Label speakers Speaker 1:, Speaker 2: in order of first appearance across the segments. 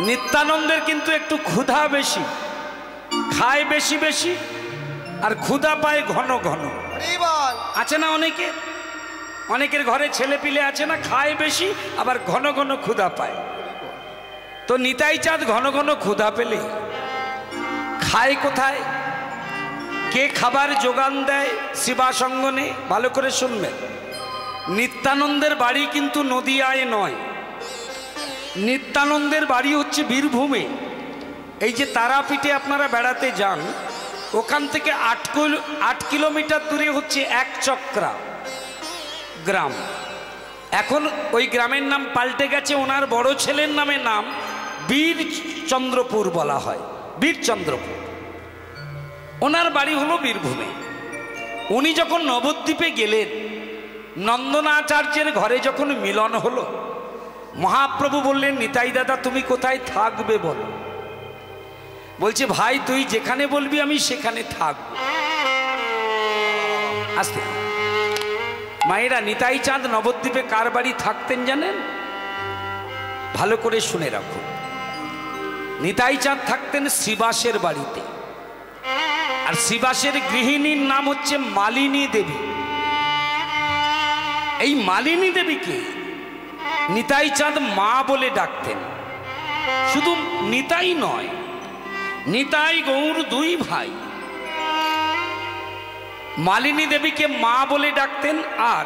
Speaker 1: নিত্যানন্দের কিন্তু একটু ক্ষুধা বেশি, খায় বেশি বেশি আর ক্ষুধা পায় ঘন ঘন। আছে না অনেকের ঘরে ছেলে পিলে আছে না, খায় বেশি আবার ঘন ঘন ক্ষুধা পায়। তো নিতাই চাঁদ ঘন ঘন ক্ষুধা পেলে খায় কোথায়? কে খাবার যোগান দেয় শিবাসঙ্গনে? ভালো করে শুনবেন, নিত্যানন্দের বাড়ি কিন্তু নদিয়ায় নয়, নিত্যানন্দের বাড়ি হচ্ছে বীরভূমে। এই যে তারাপীঠে আপনারা বেড়াতে যান, ওখান থেকে 8 কিলোমিটার দূরে হচ্ছে একচক্রা গ্রাম। এখন ওই গ্রামের নাম পাল্টে গেছে, ওনার বড় ছেলের নামে নাম বীরচন্দ্রপুর বলা হয়, বীরচন্দ্রপুর। ওনার বাড়ি হলো বীরভূমে। উনি যখন নবদ্বীপে গেলেন, নন্দনাচার্যের ঘরে যখন মিলন হলো, মহাপ্রভু বললেন, নিতাই দাদা তুমি কোথায় থাকবে বলো? বলছে, ভাই তুই যেখানে বলবি আমি সেখানে থাকবো। আস্তে মায়েরা, নিতাই চাঁদ নবদ্বীপে কার বাড়ি থাকতেন জানেন? ভালো করে শুনে রাখুন, নিতাই চাঁদ থাকতেন শ্রীবাসের বাড়িতে। আর শ্রীবাসের গৃহিণীর নাম হচ্ছে মালিনী দেবী। এই মালিনী দেবীকে নিতাই চাঁদ মা বলে ডাকতেন। শুধু নিতাই নয়, নিতাই গৌর দুই ভাই মালিনী দেবীকে মা বলে ডাকতেন। আর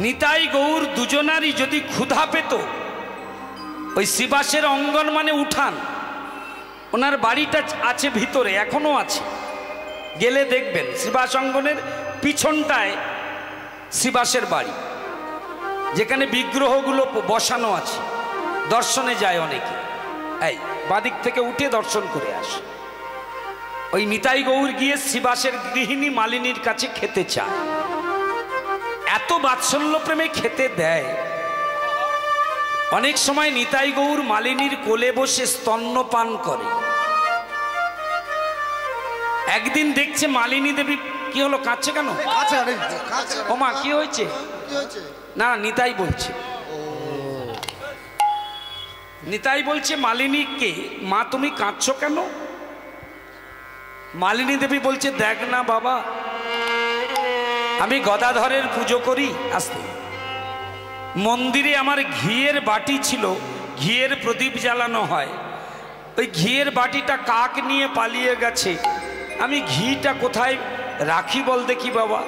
Speaker 1: নিতাই গৌর দুজনারই যদি ক্ষুধা পেত, ওই শ্রীবাসের অঙ্গন মানে উঠান, ওনার বাড়িটা আছে ভিতরে, এখনো আছে, গেলে দেখবেন শ্রীবাস অঙ্গনের পিছনটায় শ্রীবাসের বাড়ি, যেখানে বিগ্রহগুলো বসানো আছে। দর্শনে যায় অনেকে, এই বাদিক থেকে উঠে দর্শন করে আসে। ওই নিতাই গৌর গিয়ে শ্রীবাসের গৃহিণী মালিনীর কাছে খেতে চায়। এত বাৎসল্য প্রেমে খেতে দেয়, অনেক সময় নিতাই গৌর মালিনীর কোলে বসে স্তন্যপান করে। একদিন দেখছে মালিনী দেবী, কি হলো, কাঁদছে কেন? ও মা, কি হয়েছে? না, নিতাই বলছে, নিতাই বলছে মালিনীকে, মা তুমি কাঁদছো কেন? মালিনী দেবী বলছে, দেখ না বাবা, আমি গদাধরের পুজো করি। আসতে মন্দিরে আমার ঘিয়ের বাটি ছিল, ঘিয়ের প্রদীপ জ্বালানো হয়, ওই ঘিয়ের বাটিটা কাক নিয়ে পালিয়ে গেছে, আমি ঘিটা কোথায় রাখি বল দেখি বাবা।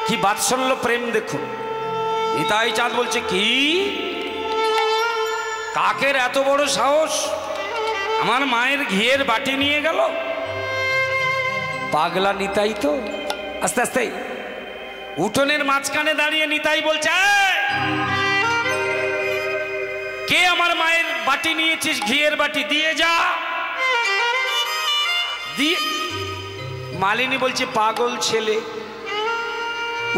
Speaker 1: কি বাৎসল্য প্রেম দেখুন। নিতাই চাঁদ বলছে, কি কাকের এত বড় সাহস, আমার মায়ের ঘিয়ের বাটি নিয়ে গেল? পাগলা নিতাই তো। আস্তে আস্তে উঠোনের মাঝখানে দাঁড়িয়ে নিতাই বলছে, কে আমার মায়ের বাটি নিয়েছিস? ঘিয়ের বাটি দিয়ে যা। দিয়ে মালিনী বলছে, পাগল ছেলে,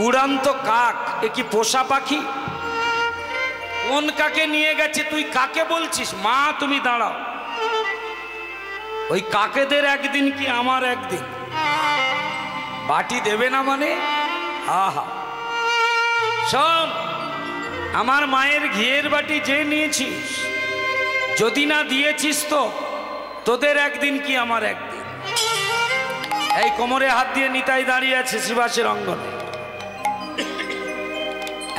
Speaker 1: উড়ান্ত কাক, এ কি পোষা পাখি? কোন কাকে নিয়ে গেছে তুই কাকে বলছিস? মা তুমি দাঁড়াও, ওই কাকেদের একদিন কি আমার একদিন, বাটি দেবে না মানে? আহা, শোন, আমার মায়ের ঘিয়ের বাটি যে নিয়েছিস, যদি না দিয়েছিস তো তোদের একদিন কি আমার একদিন। এই কোমরে হাত দিয়ে নিতাই দাঁড়িয়ে আছে শ্রীবাসের অঙ্গনে।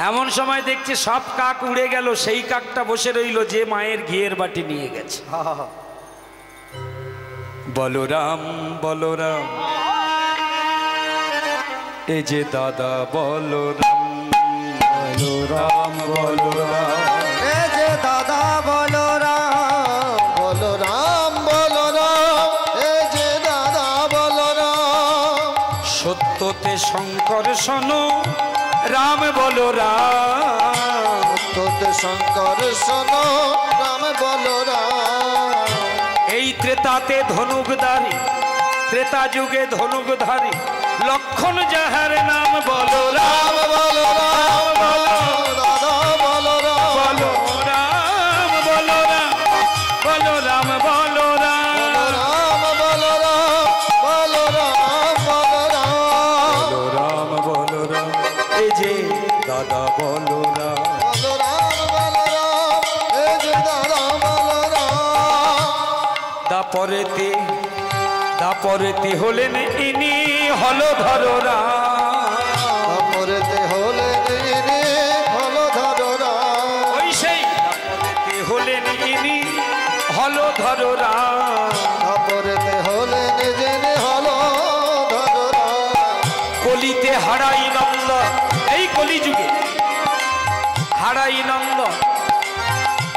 Speaker 1: এমন সময় দেখছে সব কাক উড়ে গেল, সেই কাকটা বসে রইল যে মায়ের ঘিয়ের বাটি নিয়ে গেছে। বলরাম বলরাম, এ যে দাদা বলরাম, বলরাম বলরাম,
Speaker 2: এ যে দাদা বলরাম, বলরাম বলরাম, এ যে দাদা বলরাম।
Speaker 1: সত্যতে শঙ্কর শোনো, রাম বলরাম,
Speaker 2: সত্যতে শঙ্কর শোনো, রাম বলরাম।
Speaker 1: এই ত্রেতাতে ধনুকধারী, ত্রেতা যুগে ধনুকধারী, লক্ষণ যাহার নাম বলরাম,
Speaker 2: বলরাম দাদা বলরাম,
Speaker 1: বলরাম বলরাম, বলরাম বলরাম,
Speaker 2: বলরাম বলরাম, বলরাম বলরাম,
Speaker 1: বলরাম বলরাম, এই যে দাদা বলরাম,
Speaker 2: বলরাম বলরাম, এ
Speaker 1: দাপরেতে হলেন ইনি হলধররা,
Speaker 2: দাপরেতে হলেন ইনি হলধররা,
Speaker 1: ওই সেই দাপরেতে হলেন ইনি হলধররা,
Speaker 2: দাপরেতে হলেন যিনি হলধররা।
Speaker 1: কলিতে হারাই নন্দ, এই কলিযুগে হারাই নন্দ,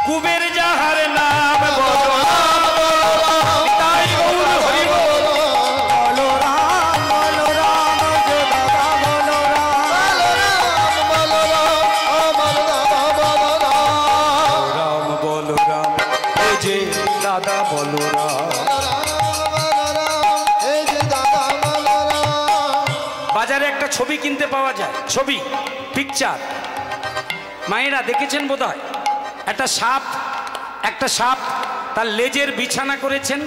Speaker 1: কুবের যাহার নাম বলরাম, তাই গৌর হরি বল। বলরাম বলরাম যে দাদা বলরাম,
Speaker 2: বলরাম আমার দাদা বলরাম,
Speaker 1: রাম বলরাম এই যে দাদা বলরাম।
Speaker 2: বলরাম এই যে দাদা বলরাম।
Speaker 1: বাজারে একটা ছবি কিনতে পাওয়া যায়, ছবি পিকচার, মায়েরা দেখেছেন বোধহয়। একটা সাপ তার লেজের বিছানা করেছেন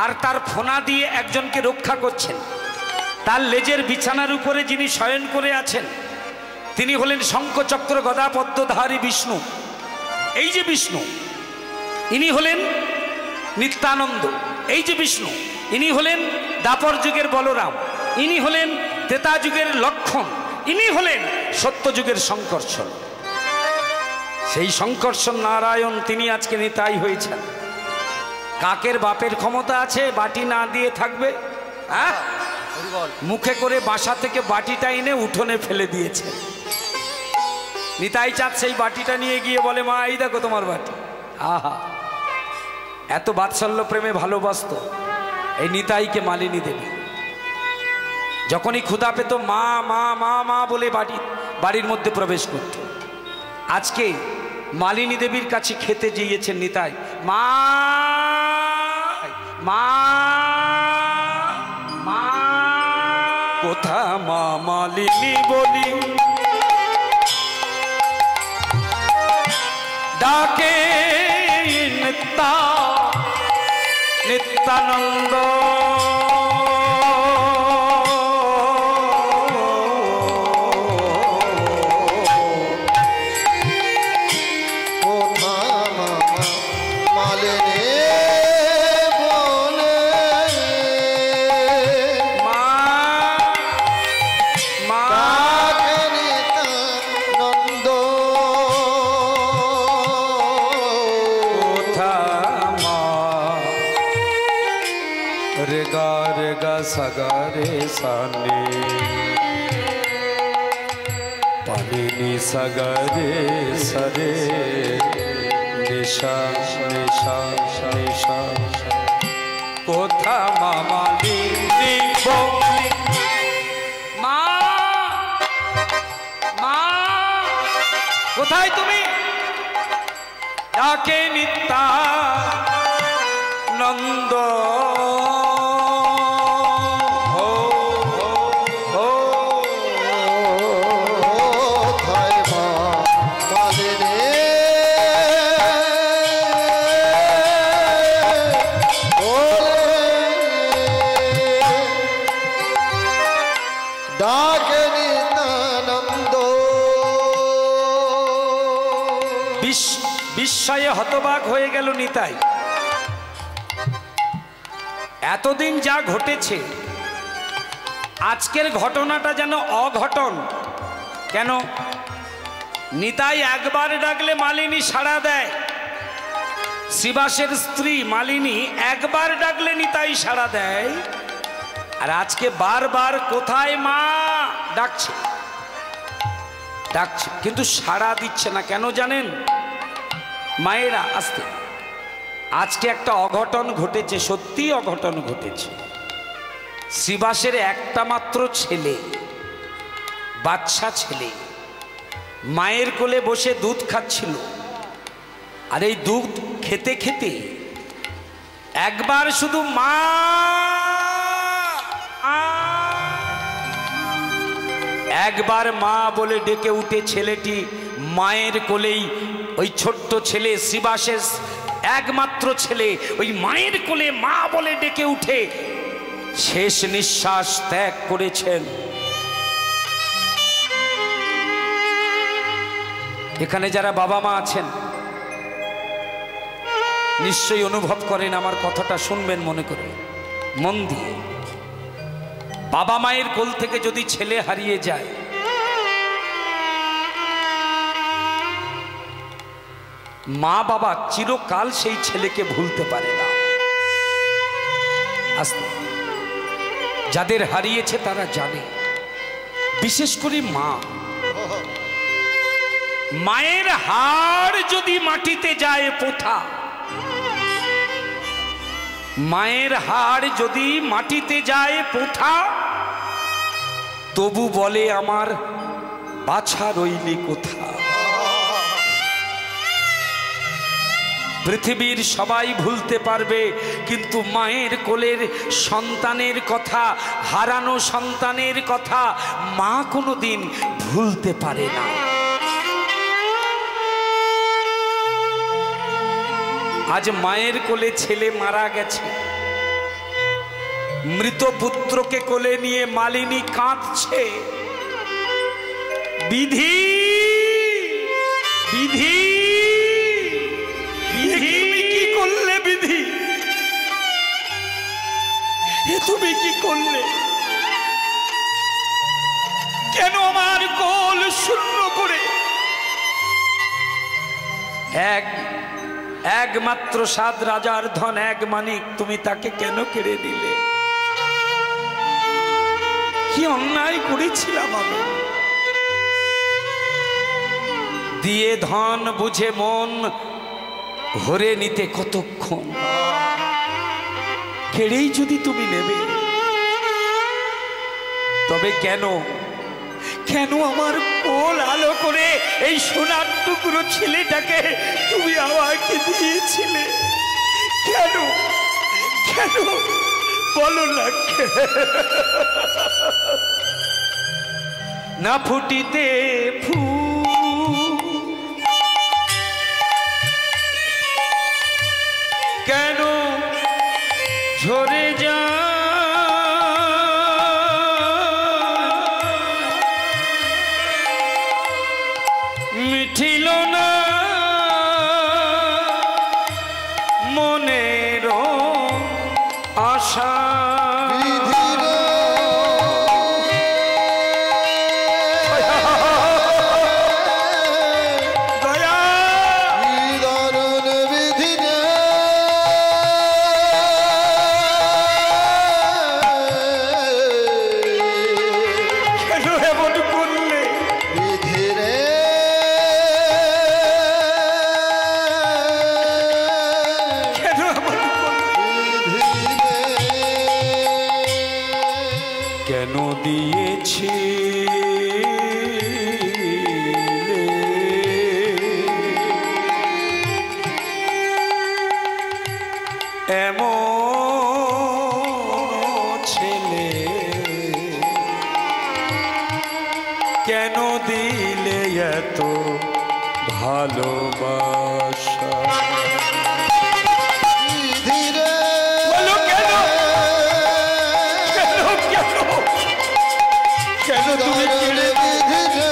Speaker 1: আর তার ফোনা দিয়ে একজনকে রক্ষা করছেন। তার লেজের বিছানার উপরে যিনি শয়ন করে আছেন তিনি হলেন শঙ্খচক্র গদা পদ্মধারী বিষ্ণু। এই যে বিষ্ণু, ইনি হলেন নিত্যানন্দ। এই যে বিষ্ণু, ইনি হলেন দ্বাপর যুগের বলরাম, ইনি হলেন ত্রেতা যুগের লক্ষণ, ইনি হলেন সত্য যুগের শঙ্কর্ষণ। সেই শঙ্কর্ষণ নারায়ণ তিনি আজকে নিতাই হয়েছেন। কাকের বাপের ক্ষমতা আছে বাটি না দিয়ে থাকবে? হ্যাঁ, মুখে করে বাসা থেকে বাটিটা এনে উঠোনে ফেলে দিয়েছে। নিতাই চাঁদ সেই বাটিটা নিয়ে গিয়ে বলে, মা এই দেখো তোমার বাটি। আহা, এত বাৎসল্য প্রেমে ভালোবাসত এই নিতাইকে মালিনী দেবী। যখনই ক্ষুধা পেত মা মা মা মা বলে বাড়ির মধ্যে প্রবেশ করত। আজকে মালিনী দেবীর কাছে খেতে গিয়েছেন নিতাই, মা মা মা, কোথা মা মালিনী বলি ডাকে নিত্যানন্দ। সগরে সানি পানিনি সগরে সরে নিশা নিশা নিশা, কোথা মামালিনী বলি মা মা, কোথায় তুমি? ডাকে নিত্যানন্দ। বিস্ময়ে হতবাক হয়ে গেল নিতাই। এতদিন যা ঘটেছে, আজকের ঘটনাটা যেন অঘটন। কেন? নিতাই একবার ডাকলে মালিনী সাড়া দেয়। শ্রীবাসের স্ত্রী মালিনী একবার ডাকলে নিতাই সাড়া দেয়, আর আজকে বারবার কোথায় মা ডাকছে ডাকছে, কিন্তু সাড়া দিচ্ছে না। কেন জানেন মায়েরা? আসতে আজকে একটা অঘটন ঘটেছে, সত্যি অঘটন ঘটেছে। শ্রীবাসের একটা মাত্র ছেলে, বাচ্চা ছেলে, মায়ের কোলে বসে দুধ খাচ্ছিল। আর এই দুধ খেতে খেতে একবার শুধু মা একবার মা বলে ডেকে উঠে ছেলেটি মায়ের কোলেই, ওই ছোট্ট ছেলে শ্রীবাসের একমাত্র ছেলে, ওই মায়ের কোলে মা বলে ডেকে উঠে শেষ নিঃশ্বাস ত্যাগ করেছেন। এখানে যারা বাবা মা আছেন, নিশ্চয়ই অনুভব করেন, আমার কথাটা শুনবেন মনে করে মন দিয়ে। বাবা মায়ের কোল থেকে যদি ছেলে হারিয়ে যায়, মা বাবা চিরকাল সেই ছেলেকে ভুলতে পারে না। আস্তে যাদের হারিয়েছে তারা জানে, বিশেষ করে মা। মায়ের হাড় যদি মাটিতে যায় পোথা, মায়ের হাড় যদি মাটিতে যায় পোথা, তবু বলে আমার বাছা রইলি কোথা। পৃথিবীর সবাই ভুলতে পারবে, কিন্তু মায়ের কোলের সন্তানের কথা, হারানো সন্তানের কথা মা কোনোদিন ভুলতে পারে না। আজ মায়ের কোলে ছেলে মারা গেছে, মৃত পুত্রকে কোলে নিয়ে মালিনী কাঁদছে, বিধি বিধি তুমি কি করলে বিধি, তুমি কি করলে, কেন আমার কোল শূন্য করে। একমাত্র 7 রাজার ধন, এক মানিক, তুমি তাকে কেন কেড়ে দিলে? কি অন্যায় করেছিলাম আমি? দিয়ে ধন বুঝে মন ভরে নিতে কতক্ষণ, কেড়েই যদি তুমি নেবে, তবে কেন কেন আমার কোল আলো করে এই সোনার টুকরো ছেলেটাকে তুমি আমাকে দিয়েছিলে? কেন কেন বলো না? না ফুটিতে ফুল কেন ঝরে যা, মিঠিল না মনের আশা। কেন দিয়েছি এমন ছেলে, কেন দিলে এত ভালোবাসা? কেন তুমি কেড়ে দিলে?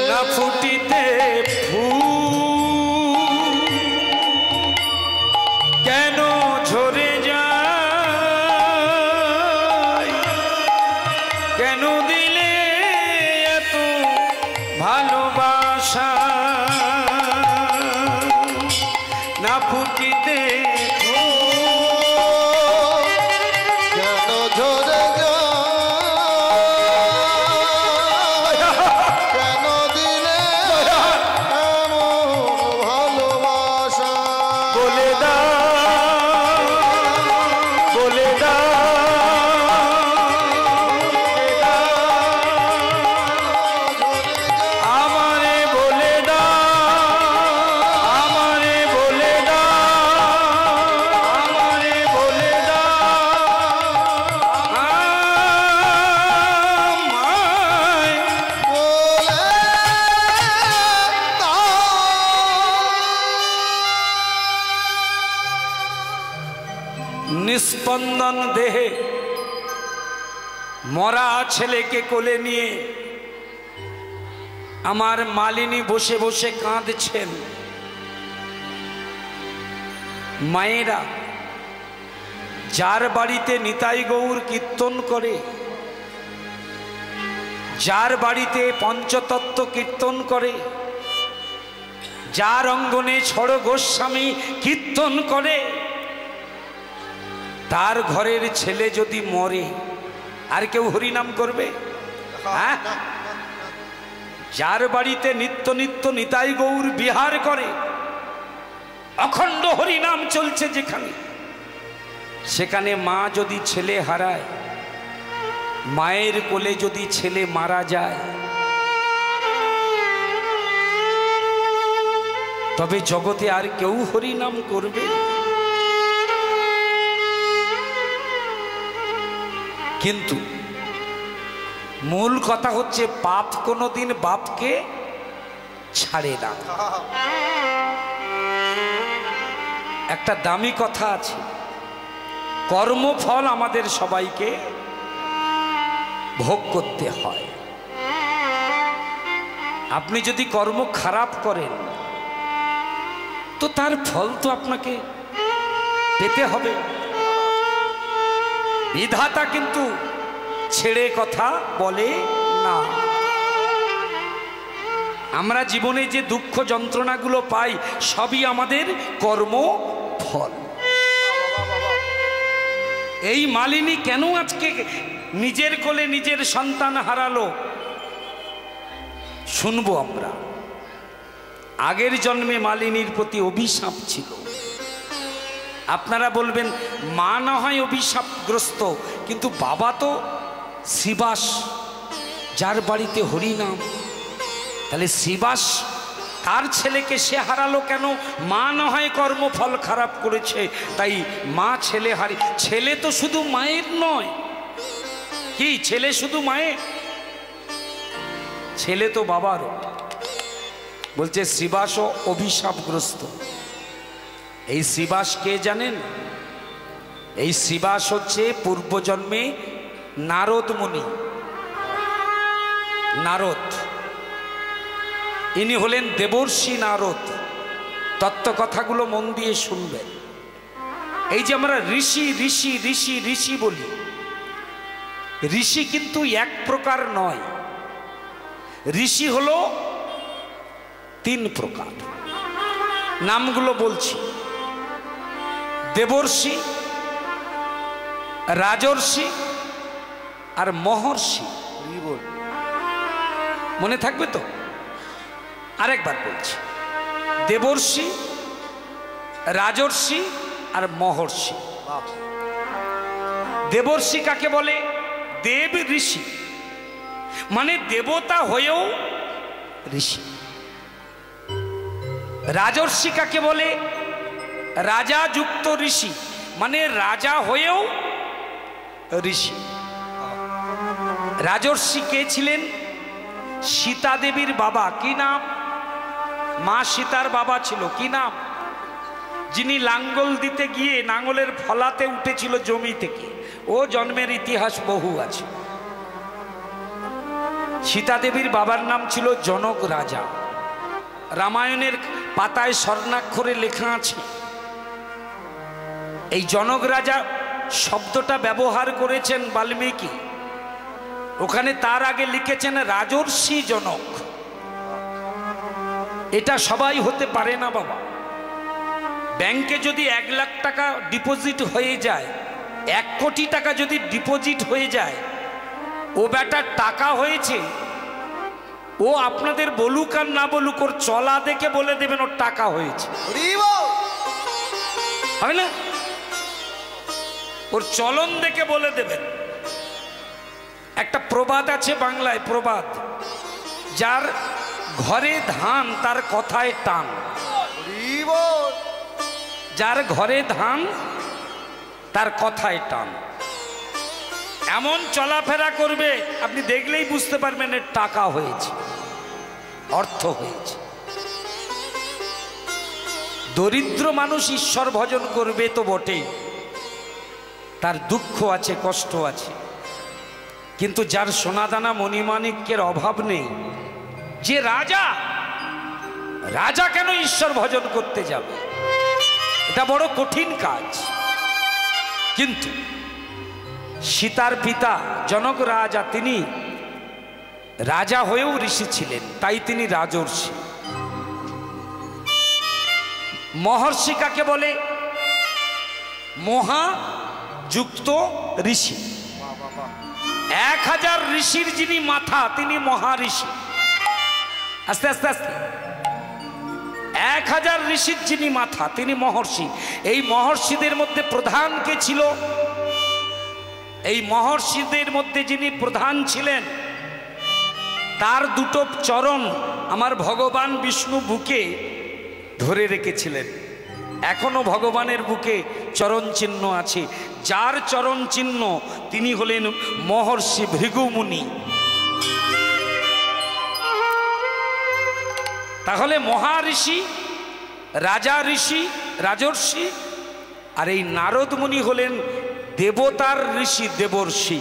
Speaker 1: না ফুটিতে ফুল কেন ঝরে যায়, কেন দিলে এত ভালোবাসা? না ফুটিতে
Speaker 2: কেন ঝরে যায়, কেন দিলে এমন ভালোবাসা?
Speaker 1: বলে দাও, বলে দাও, বলে দাও। মরা ছেলেকে কোলে নিয়ে আমার মালিনী বসে বসে কাঁদছেন। মায়েরা, যার বাড়িতে নিতাই গৌর কীর্তন করে, যার বাড়িতে পঞ্চতত্ত্ব কীর্তন করে, যার অঙ্গনে ছড় গোস্বামী কীর্তন করে, তার ঘরের ছেলে যদি মরে আর কেউ হরিনাম করবে? হ্যাঁ, যার বাড়িতে নিত্য নিত্য নিতাই গৌর বিহার করে, অখণ্ড হরিনাম চলছে যেখানে, সেখানে মা যদি ছেলে হারায়, মায়ের কোলে যদি ছেলে মারা যায়, তবে জগতে আর কেউ হরিনাম করবে? কিন্তু মূল কথা হচ্ছে পাপ কোনোদিন বাপকে ছাড়ে না। একটা দামি কথা আছে, কর্মফল আমাদের সবাইকে ভোগ করতে হয়। আপনি যদি কর্ম খারাপ করেন তো তার ফল তো আপনাকে পেতে হবে। বিধাতা কিন্তু ছেড়ে কথা বলে না। আমরা জীবনে যে দুঃখ যন্ত্রণাগুলো পাই সবই আমাদের কর্মফল। এই মালিনী কেন আজকে নিজের কোলে নিজের সন্তান হারালো? শুনবো আমরা। আগের জন্মে মালিনীর প্রতি অভিশাপ ছিল। আপনারা বলবেন মা না হয় অভিশাপগ্রস্ত, কিন্তু বাবা তো শিবাস, যার বাড়িতে হরিনাম। তাহলে শিবাস তার ছেলেকে সে হারালো কেন? মা না হয় কর্মফল খারাপ করেছে, তাই মা ছেলে ছেলে তো শুধু মায়ের নয়। কি ছেলে শুধু মায়ের? ছেলে তো বাবারও। বলছে শিবাসও অভিশাপগ্রস্ত। এই শিবাস কে জানেন? এই শিবাস হচ্ছে পূর্বজন্মে নারদ মুনি। নারদ, ইনি হলেন দেবর্ষি নারদ। তত্ত্ব কথাগুলো মন দিয়ে শুনবেন। এই যে আমরা ঋষি ঋষি ঋষি ঋষি বলি, ঋষি কিন্তু এক প্রকার নয়। ঋষি হলো তিন প্রকার। নামগুলো বলছি: দেবর্ষি, রাজর্ষি আর মহর্ষি। মনে থাকবে তো? আরেকবার বলছি: দেবর্ষি, রাজর্ষি আর মহর্ষি। দেবর্ষি কাকে বলে? দেব ঋষি, মানে দেবতা হয়েও ঋষি। রাজর্ষি কাকে বলে? রাজা যুক্ত ঋষি, মানে রাজা হয়েও ঋষি। রাজর্ষি কে ছিলেন? সীতা দেবীর বাবা। কি নাম? মা সীতার বাবা ছিল। কি নাম? যিনি লাঙ্গল দিতে গিয়ে নাঙ্গলের ফলাতে উঠেছিল জমি থেকে। ও জন্মের ইতিহাস বহু আছে। সীতা দেবীর বাবার নাম ছিল জনক রাজা। রামায়ণের পাতায় স্বর্ণাক্ষরে লেখা আছে। এই জনক রাজা শব্দটা ব্যবহার করেছেন বাল্মীকি। ওখানে তার আগে লিখেছেন রাজর্ষি জনক। এটা সবাই হতে পারে না বাবা। ব্যাংকে যদি 1 লাখ টাকা ডিপোজিট হয়ে যায়, 1 কোটি টাকা যদি ডিপোজিট হয়ে যায়, ও বেটার টাকা হয়েছে, ও আপনাদের বলুক আর না বলুক, ওর চলা দেখে বলে দেবেন ওর টাকা হয়েছে। হয় না? ওর চলন দেখে বলে দেবেন। একটা প্রবাদ আছে বাংলায়, প্রবাদ: যার ঘরে ধান তার কথায় টান। যার ঘরে ধান তার কথায় টান। এমন চলাফেরা করবে আপনি দেখলেই বুঝতে পারবেন এর টাকা হয়েছে, অর্থ হয়েছে। দরিদ্র মানুষ ঈশ্বর ভজন করবে তো বটেই, তার দুঃখ আছে, কষ্ট আছে। কিন্তু যার সোনাদানা মণিমাণিক্যের অভাব নেই, যে রাজা, রাজা কেন ঈশ্বর ভজন করতে যাবে? এটা বড় কঠিন কাজ। কিন্তু সীতার পিতা জনক রাজা, তিনি রাজা হয়েও ঋষি ছিলেন, তাই তিনি রাজর্ষি। মহর্ষি কাকে বলে? মহাযুক্ত ঋষি। 1000 ঋষির যিনি মাথা, তিনি মহাঋষি। আস্তে আস্তে আস্তে 1000 ঋষির যিনি মাথা, তিনি মহর্ষি। এই মহর্ষিদের মধ্যে প্রধান কে ছিল? এই মহর্ষিদের মধ্যে যিনি প্রধান ছিলেন, তার দুটো চরণ আমার ভগবান বিষ্ণু বুকে ধরে রেখেছিলেন। এখনো ভগবানের বুকে চরণ চিহ্ন আছে। যার চরণ চিহ্ন, তিনি হলেন মহর্ষি ভৃগুমুনি। তাহলে মহাঋষি, রাজা ঋষি, রাজর্ষি, আর এই নারদ মুনি হলেন দেবতার ঋষি, দেবর্ষি।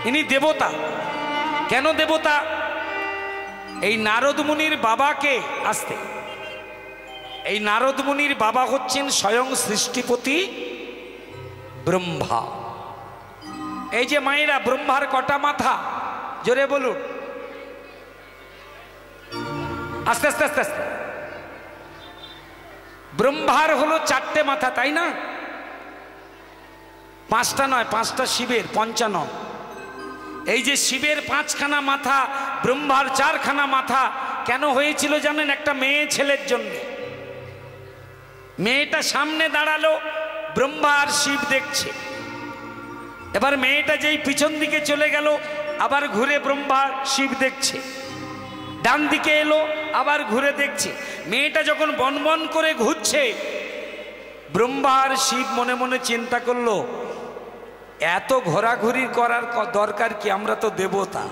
Speaker 1: ইনি দেবতা। কেন দেবতা? এই নারদ মুনির বাবাকে, আসতে, এই নারদ মুনির বাবা হচ্ছেন স্বয়ং সৃষ্টিপতি ব্রহ্মা। এই যে মায়েরা, ব্রহ্মার কটা মাথা? জোরে বলুন, আস্তে আস্তে আস্তে আস্তে। ব্রহ্মার হলো 4টে মাথা, তাই না? 5টা নয়, 5টা শিবের, 55। এই যে শিবের 5খানা মাথা, ব্রহ্মার 4খানা মাথা কেন হয়েছিল জানেন? একটা মেয়ে ছেলের জন্য। মেয়েটা সামনে দাঁড়ালো, ব্রহ্মা আর শিব দেখছে। এবার মেয়েটা যেই পিছন দিকে চলে গেল, আবার ঘুরে ব্রহ্মা শিব দেখছে। ডান দিকে এলো, আবার ঘুরে দেখছে। মেয়েটা যখন বনবন করে ঘুরছে, ব্রহ্মা আর শিব মনে মনে চিন্তা করলো, এত ঘোরাঘুরি করার দরকার কি? আমরা তো দেবতা।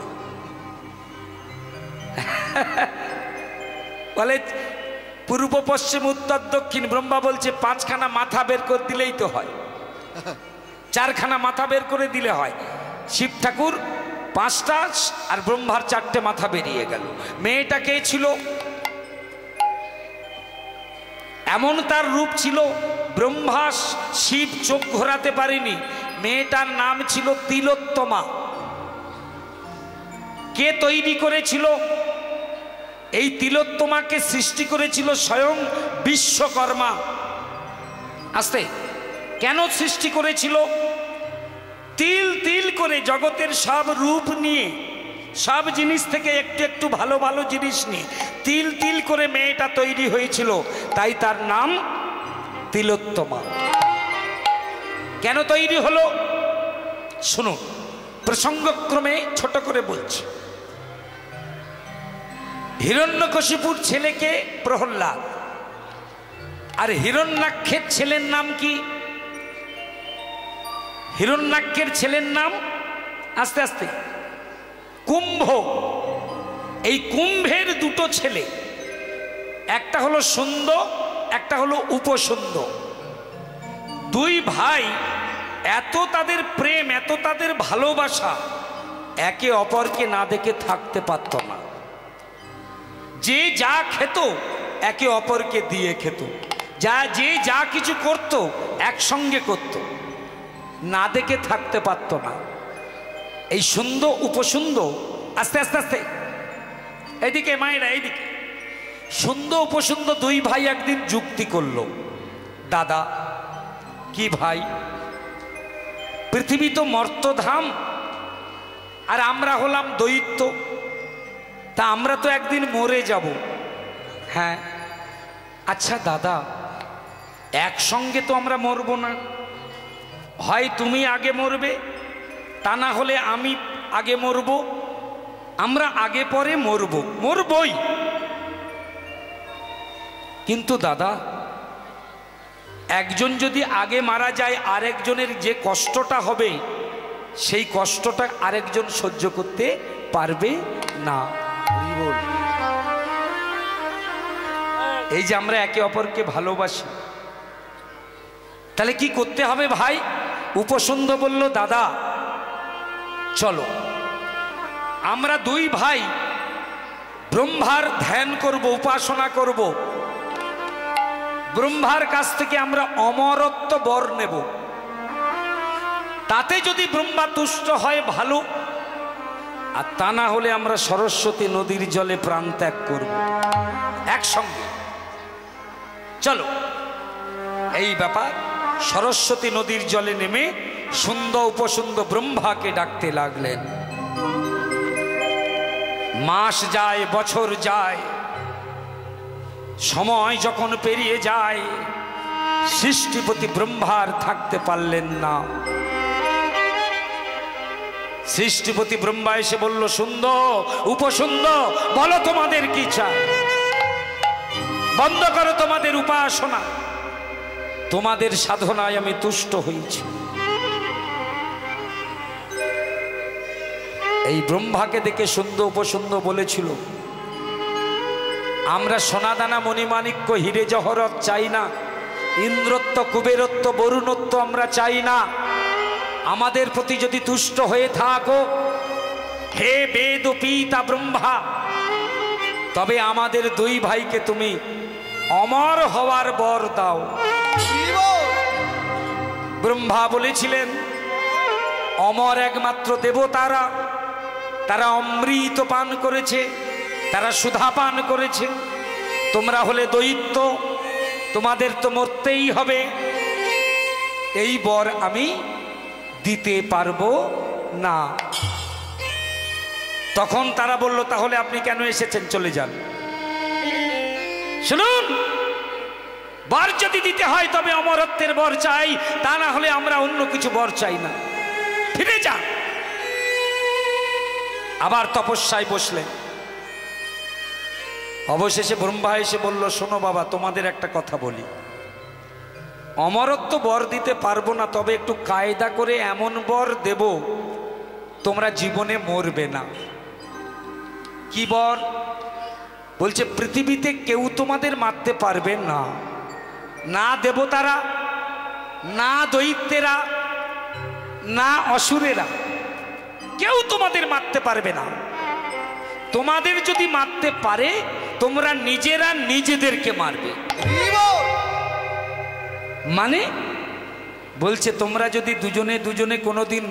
Speaker 1: বলে পূর্ব পশ্চিম উত্তর দক্ষিণ। ব্রহ্মা বলছে 5খানা মাথা বের করে দিলেই তো হয়, 4খানা মাথা বের করে দিলে হয়। শিব ঠাকুর 5টা আর ব্রহ্মার 4টে মাথা বেরিয়ে গেল। মেয়েটা কে ছিল? এমন তার রূপ ছিল, ব্রহ্মা শিব চোখ ঘোরাতে পারেনি। মেয়েটার নাম ছিল তিলোত্তমা। কে তৈরি করেছিল? এই তিলোত্তমাকে সৃষ্টি করেছিল স্বয়ং বিশ্বকর্মা। আস্তে, কেন সৃষ্টি করেছিল? তিল তিল করে জগতের সব রূপ নিয়ে, সব জিনিস থেকে একটু একটু ভালো ভালো জিনিস নিয়ে তিল তিল করে মেয়েটা তৈরি হয়েছিল, তাই তার নাম তিলোত্তমা। কেন তৈরি হলো শুনুন, প্রসঙ্গক্রমে ছোট করে বলছি। হিরণ্যকশিপুর ছেলেকে প্রহ্লাদ, আর হিরণ্যাক্ষের ছেলের নাম কি? হিরণ্যাক্ষের ছেলের নাম, আস্তে আস্তে, কুম্ভ। এই কুম্ভের দুটো ছেলে, একটা হলো সুন্দ, একটা হলো উপসুন্দ। 2 ভাই, এত তাদের প্রেম, এত তাদের ভালোবাসা, একে অপরকে না দেখে থাকতে পারত না। যে যা খেত একে অপরকে দিয়ে খেত, যে যা কিছু করত একসঙ্গে করত, না দেখে থাকতে পারত না। এই সুন্দ উপসুন্দ, আস্তে আস্তে আস্তে, এইদিকে মায়েরা, এইদিকে। সুন্দ উপসুন্দ 2 ভাই একদিন যুক্তি করলো, দাদা কি ভাই, পৃথিবী তো মর্তধাম, আর আমরা হলাম দৈত্য, তা আমরা তো একদিন মরে যাব। হ্যাঁ, আচ্ছা দাদা, একসঙ্গে তো আমরা মরব না, হয় তুমি আগে মরবে, তা না হলে আমি আগে মরব, আমরা আগে পরে মরবই। কিন্তু দাদা, একজন যদি আগে মারা যায়, আরেকজনের যে কষ্টটা হবে, সেই কষ্টটা আরেকজন সহ্য করতে পারবে না। এই যে আমরা একে অপরকে ভালোবাসি, তাহলে কি করতে হবে ভাই? উপসুন্দ বলল, দাদা চলো আমরা দুই ভাই ব্রহ্মার ধ্যান করব, উপাসনা করব, ব্রহ্মার কাছ থেকে আমরা অমরত্ব বর নেব। তাতে যদি ব্রহ্মা তুষ্ট হয় ভালো, আর তা না হলে আমরা সরস্বতী নদীর জলে প্রাণ ত্যাগ করব একসঙ্গে। চলো এই ব্যাপার। সরস্বতী নদীর জলে নেমে সুন্দর উপসুন্দর ব্রহ্মাকে ডাকতে লাগলেন। মাস যায়, বছর যায়, সময় যখন পেরিয়ে যায়, সৃষ্টিপতি ব্রহ্মার থাকতে পারলেন না। সৃষ্টিপতি ব্রহ্মা এসে বলল, সুন্দর উপসুন্দর, বলো তোমাদের কি চাই, বন্ধ করো তোমাদের উপাসনা, তোমাদের সাধনায় আমি তুষ্ট হয়েছি। এই ব্রহ্মাকে দেখে সুন্দর উপসুন্দর বলেছিল, আমরা সোনাদানা মণিমাণিক্য হিরে জহরত চাই না, ইন্দ্রত্ব কুবেরত্ব বরুণত্ব আমরা চাই না। আমাদের প্রতি যদি তুষ্ট হয়ে থাকো হে বেদ পিতা ব্রহ্মা, তবে আমাদের দুই ভাইকে তুমি অমর হওয়ার বর দাও। ব্রহ্মা বলেছিলেন, অমর একমাত্র দেবতারা, তারা অমৃত পান করেছে, তারা সুধা পান করেছে, তোমরা হলে দৈত্য, তোমাদের তো মরতেই হবে, এই বর আমি দিতে পারবো না। তখন তারা বলল, তাহলে আপনি কেন এসেছেন, চলে যান। শুনুন, বর যদি দিতে হয় তবে অমরত্বের বর চাই, তা না হলে আমরা অন্য কিছু বর চাই না, ফিরে যান। আবার তপস্যায় বসলেন। অবশেষে ব্রহ্মা এসে বলল, শোনো বাবা, তোমাদের একটা কথা বলি, অমরত্ব বর দিতে পারবো না, তবে একটু কায়দা করে এমন বর দেব তোমরা জীবনে মরবে না। কি বর? বলছে, পৃথিবীতে কেউ তোমাদের মারতে পারবে না, না দেবতারা, না দৈত্যেরা, না অসুরেরা, কেউ তোমাদের মারতে পারবে না। তোমাদের যদি মারতে পারে, তোমরা নিজেরা নিজেদেরকে মারবে। মানে বলছে, তোমরা যদি দুজনে দুজনে কোনোদিন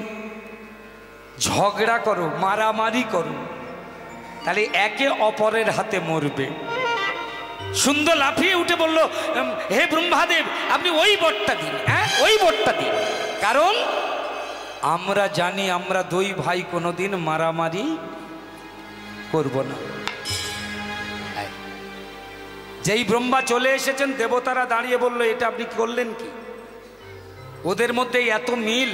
Speaker 1: ঝগড়া করো, মারামারি করো, তাহলে একে অপরের হাতে মরবে। সুন্দর লাফিয়ে উঠে বলল, হে ব্রহ্মাদেব, আপনি ওই বরটা দিন, হ্যাঁ ওই বরটা দিন, কারণ আমরা জানি আমরা দুই ভাই কোনোদিন মারামারি করব না। যেই ব্রহ্মা চলে এসেছেন, দেবতারা দাঁড়িয়ে বলল, এটা আপনি করলেন কি? ওদের মধ্যে এত মিল,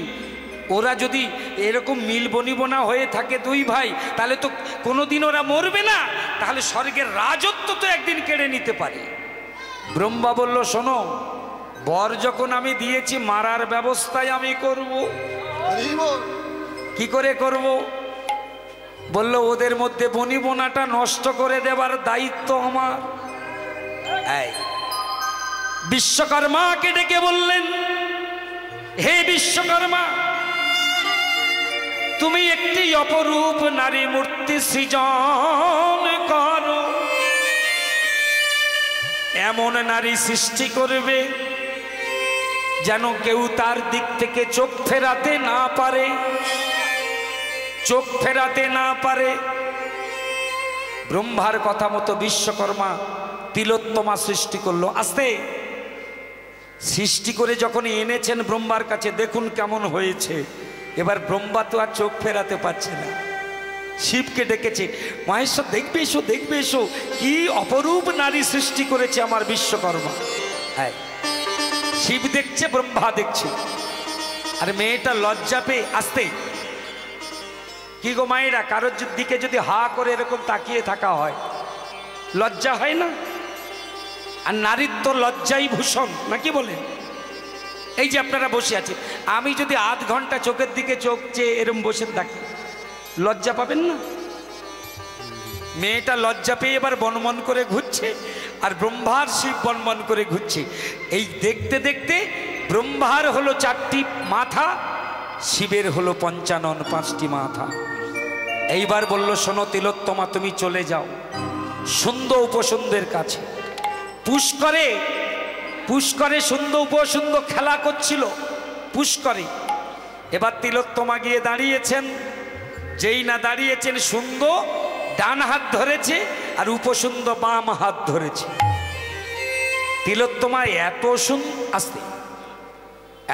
Speaker 1: ওরা যদি এরকম মিল বনিবনা হয়ে থাকে দুই ভাই, তাহলে তো কোনোদিন ওরা মরবে না, তাহলে স্বর্গের রাজত্ব তো একদিন কেড়ে নিতে পারে। ব্রহ্মা বলল, শোনো, বর যখন আমি দিয়েছি, মারার ব্যবস্থাই আমি করব। কি করে করব? বলল, ওদের মধ্যে বনিবনাটা নষ্ট করে দেবার দায়িত্ব আমার। বিশ্বকর্মাকে ডেকে বললেন, হে বিশ্বকর্মা, তুমি একটি অপরূপ নারী মূর্তি সৃজন করো, এমন নারী সৃষ্টি করবে যেন কেউ তার দিক থেকে চোখ ফেরাতে না পারে, চোখ ফেরাতে না পারে। ব্রহ্মার কথা মতো বিশ্বকর্মা তিলোত্তমা সৃষ্টি করলো। আস্তে সৃষ্টি করে যখন এনেছেন ব্রহ্মার কাছে, দেখুন কেমন হয়েছে। এবার ব্রহ্মা তো আর চোখ ফেরাতে পারছে না, শিবকে ডেকেছে, মহেশ্বর দেখবে এসো, দেখবে এসো, কি অপরূপ নারী সৃষ্টি করেছে আমার বিশ্বকর্মা। হ্যাঁ, শিব দেখছে, ব্রহ্মা দেখছে, আর মেয়েটা লজ্জা পেয়ে, আস্তে কি গো মায়েরা, কারোর দিকে যদি হা করে এরকম তাকিয়ে থাকা হয়, লজ্জা হয় না? আর নারীর তো লজ্জাই ভূষণ, নাকি বলেন? এই যে আপনারা বসে আছে, আমি যদি আধ ঘন্টা চোখের দিকে চোখ চেয়ে এরম বসে থাকি, লজ্জা পাবেন না? মেয়েটা লজ্জা পেয়ে এবার বনমন করে ঘুরছে, আর ব্রহ্মার শিব বনমন করে ঘুরছে। এই দেখতে দেখতে ব্রহ্মার হলো 4টি মাথা, শিবের হলো পঞ্চানন, 5টি মাথা। এইবার বলল, শোনো তিলোত্তমা, তুমি চলে যাও সুন্দর উপসুন্দের কাছে। পুষ্করে সুন্দর উপসুন্দর খেলা করছিল পুষ্করে। এবার তিলোত্তমা গিয়ে দাঁড়িয়েছেন। যেই না দাঁড়িয়েছেন, সুন্দর ডান হাত ধরেছে আর উপসুন্দর বাম হাত ধরেছে। তিলোত্তমা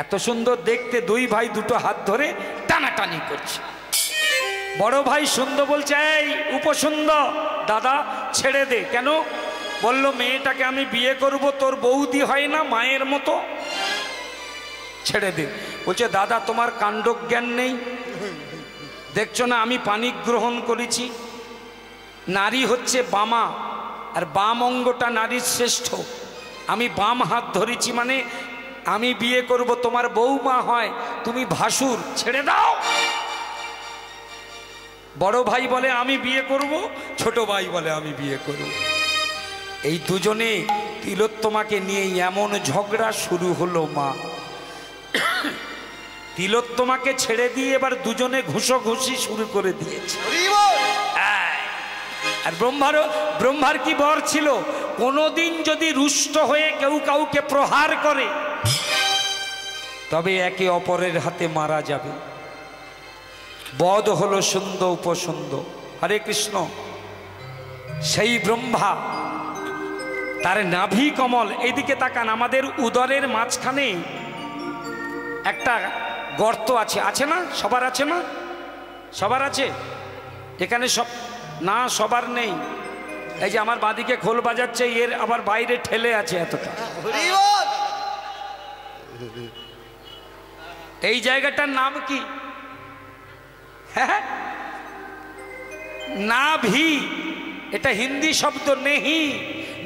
Speaker 1: এত সুন্দর দেখতে, দুই ভাই দুটো হাত ধরে টানাটানি করছে। বড় ভাই সুন্দর বলছে, এই উপসুন্দর দাদা ছেড়ে দে। কেন? বলল, মেয়েটাকে আমি বিয়ে করব, তোর বৌদি হয় না মায়ের মতো, ছেড়ে দে। বলছে, দাদা তোমার কাণ্ডজ্ঞান নেই, দেখছো না আমি পানি গ্রহণ করেছি। নারী হচ্ছে বামা, আর বাম অঙ্গটা নারীর শ্রেষ্ঠ। আমি বাম হাত ধরেছি, মানে আমি বিয়ে করব, তোমার বৌমা হয়, তুমি ভাসুর, ছেড়ে দাও। বড় ভাই বলে আমি বিয়ে করব, ছোট ভাই বলে আমি বিয়ে করব। এই দুজনে তিলোত্তমাকে নিয়ে এমন ঝগড়া শুরু হলো। মা তিলোত্তমাকে ছেড়ে দিয়ে এবার দুজনে ঘুষোঘুষি শুরু করে দিয়েছে। আর ব্রহ্মার কি বর ছিল, কোনোদিন যদি রুষ্ট হয়ে কেউ কাউকে প্রহার করে তবে একে অপরের হাতে মারা যাবে। বধ হলো সুন্দর উপসুন্দর। হরে কৃষ্ণ। সেই ব্রহ্মা, তার নাভি কমল, এইদিকে তাকান, আমাদের উদরের মাঝখানে একটা গর্ত আছে, আছে না? সবার আছে না? সবার আছে? এখানে সব না, সবার নেই। এই যে আমার বাঁদিকে খোল বাজাচ্ছে, এর আবার বাইরে ঠেলে আছে এতটা। এই জায়গাটার নাম কি? হ্যাঁ, নাভি। এটা হিন্দি শব্দ, নেহি,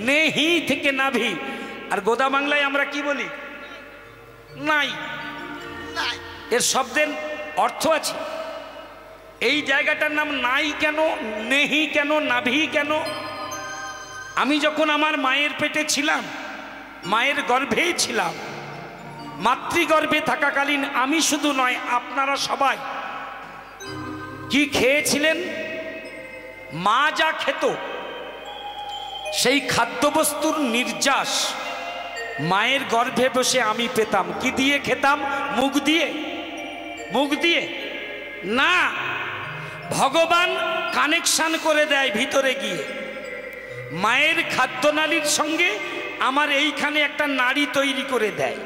Speaker 1: নেহি থেকে নাভি। আর গোদা বাংলায় আমরা কি বলি? নাই। এর শব্দের অর্থ আছে। এই জায়গাটার নাম নাই কেন, নেহি কেন, নাভি কেন? আমি যখন আমার মায়ের পেটে ছিলাম, মায়ের গর্ভেই ছিলাম, মাতৃগর্ভে থাকাকালীন আমি শুধু নয়, আপনারা সবাই কি খেয়েছিলেন? মা যা খেত সেই খাদ্যবস্তুর নির্যাস মায়ের গর্ভে বসে আমি পেতাম। কি দিয়ে খেতাম? মুখ দিয়ে? মুখ দিয়ে না, ভগবান কানেকশন করে দেয় ভিতরে গিয়ে। মায়ের খাদ্যনালীর সঙ্গে আমার এইখানে একটা নাড়ি তৈরি করে দেয়।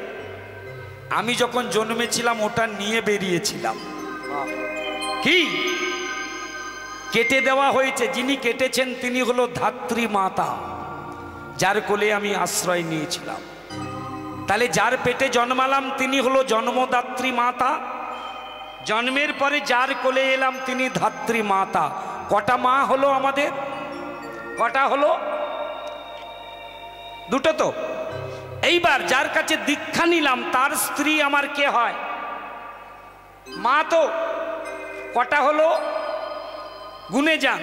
Speaker 1: আমি যখন জন্মেছিলাম ওটা নিয়ে বেরিয়েছিলাম। কি কেটে দেওয়া হয়েছে? যিনি কেটেছেন তিনি হলো ধাত্রী মাতা, যার কোলে আমি আশ্রয় নিয়েছিলাম। তাহলে যার পেটে জন্মালাম তিনি হলো জন্মদাত্রী মাতা, জন্মের পরে যার কোলে এলাম তিনি ধাত্রী মাতা। কটা মা হলো আমাদের? কটা হলো? দুটো তো। এইবার যার কাছে দীক্ষা নিলাম তার স্ত্রী আমার কে হয়? মা তো। কটা হলো? গুনে যান।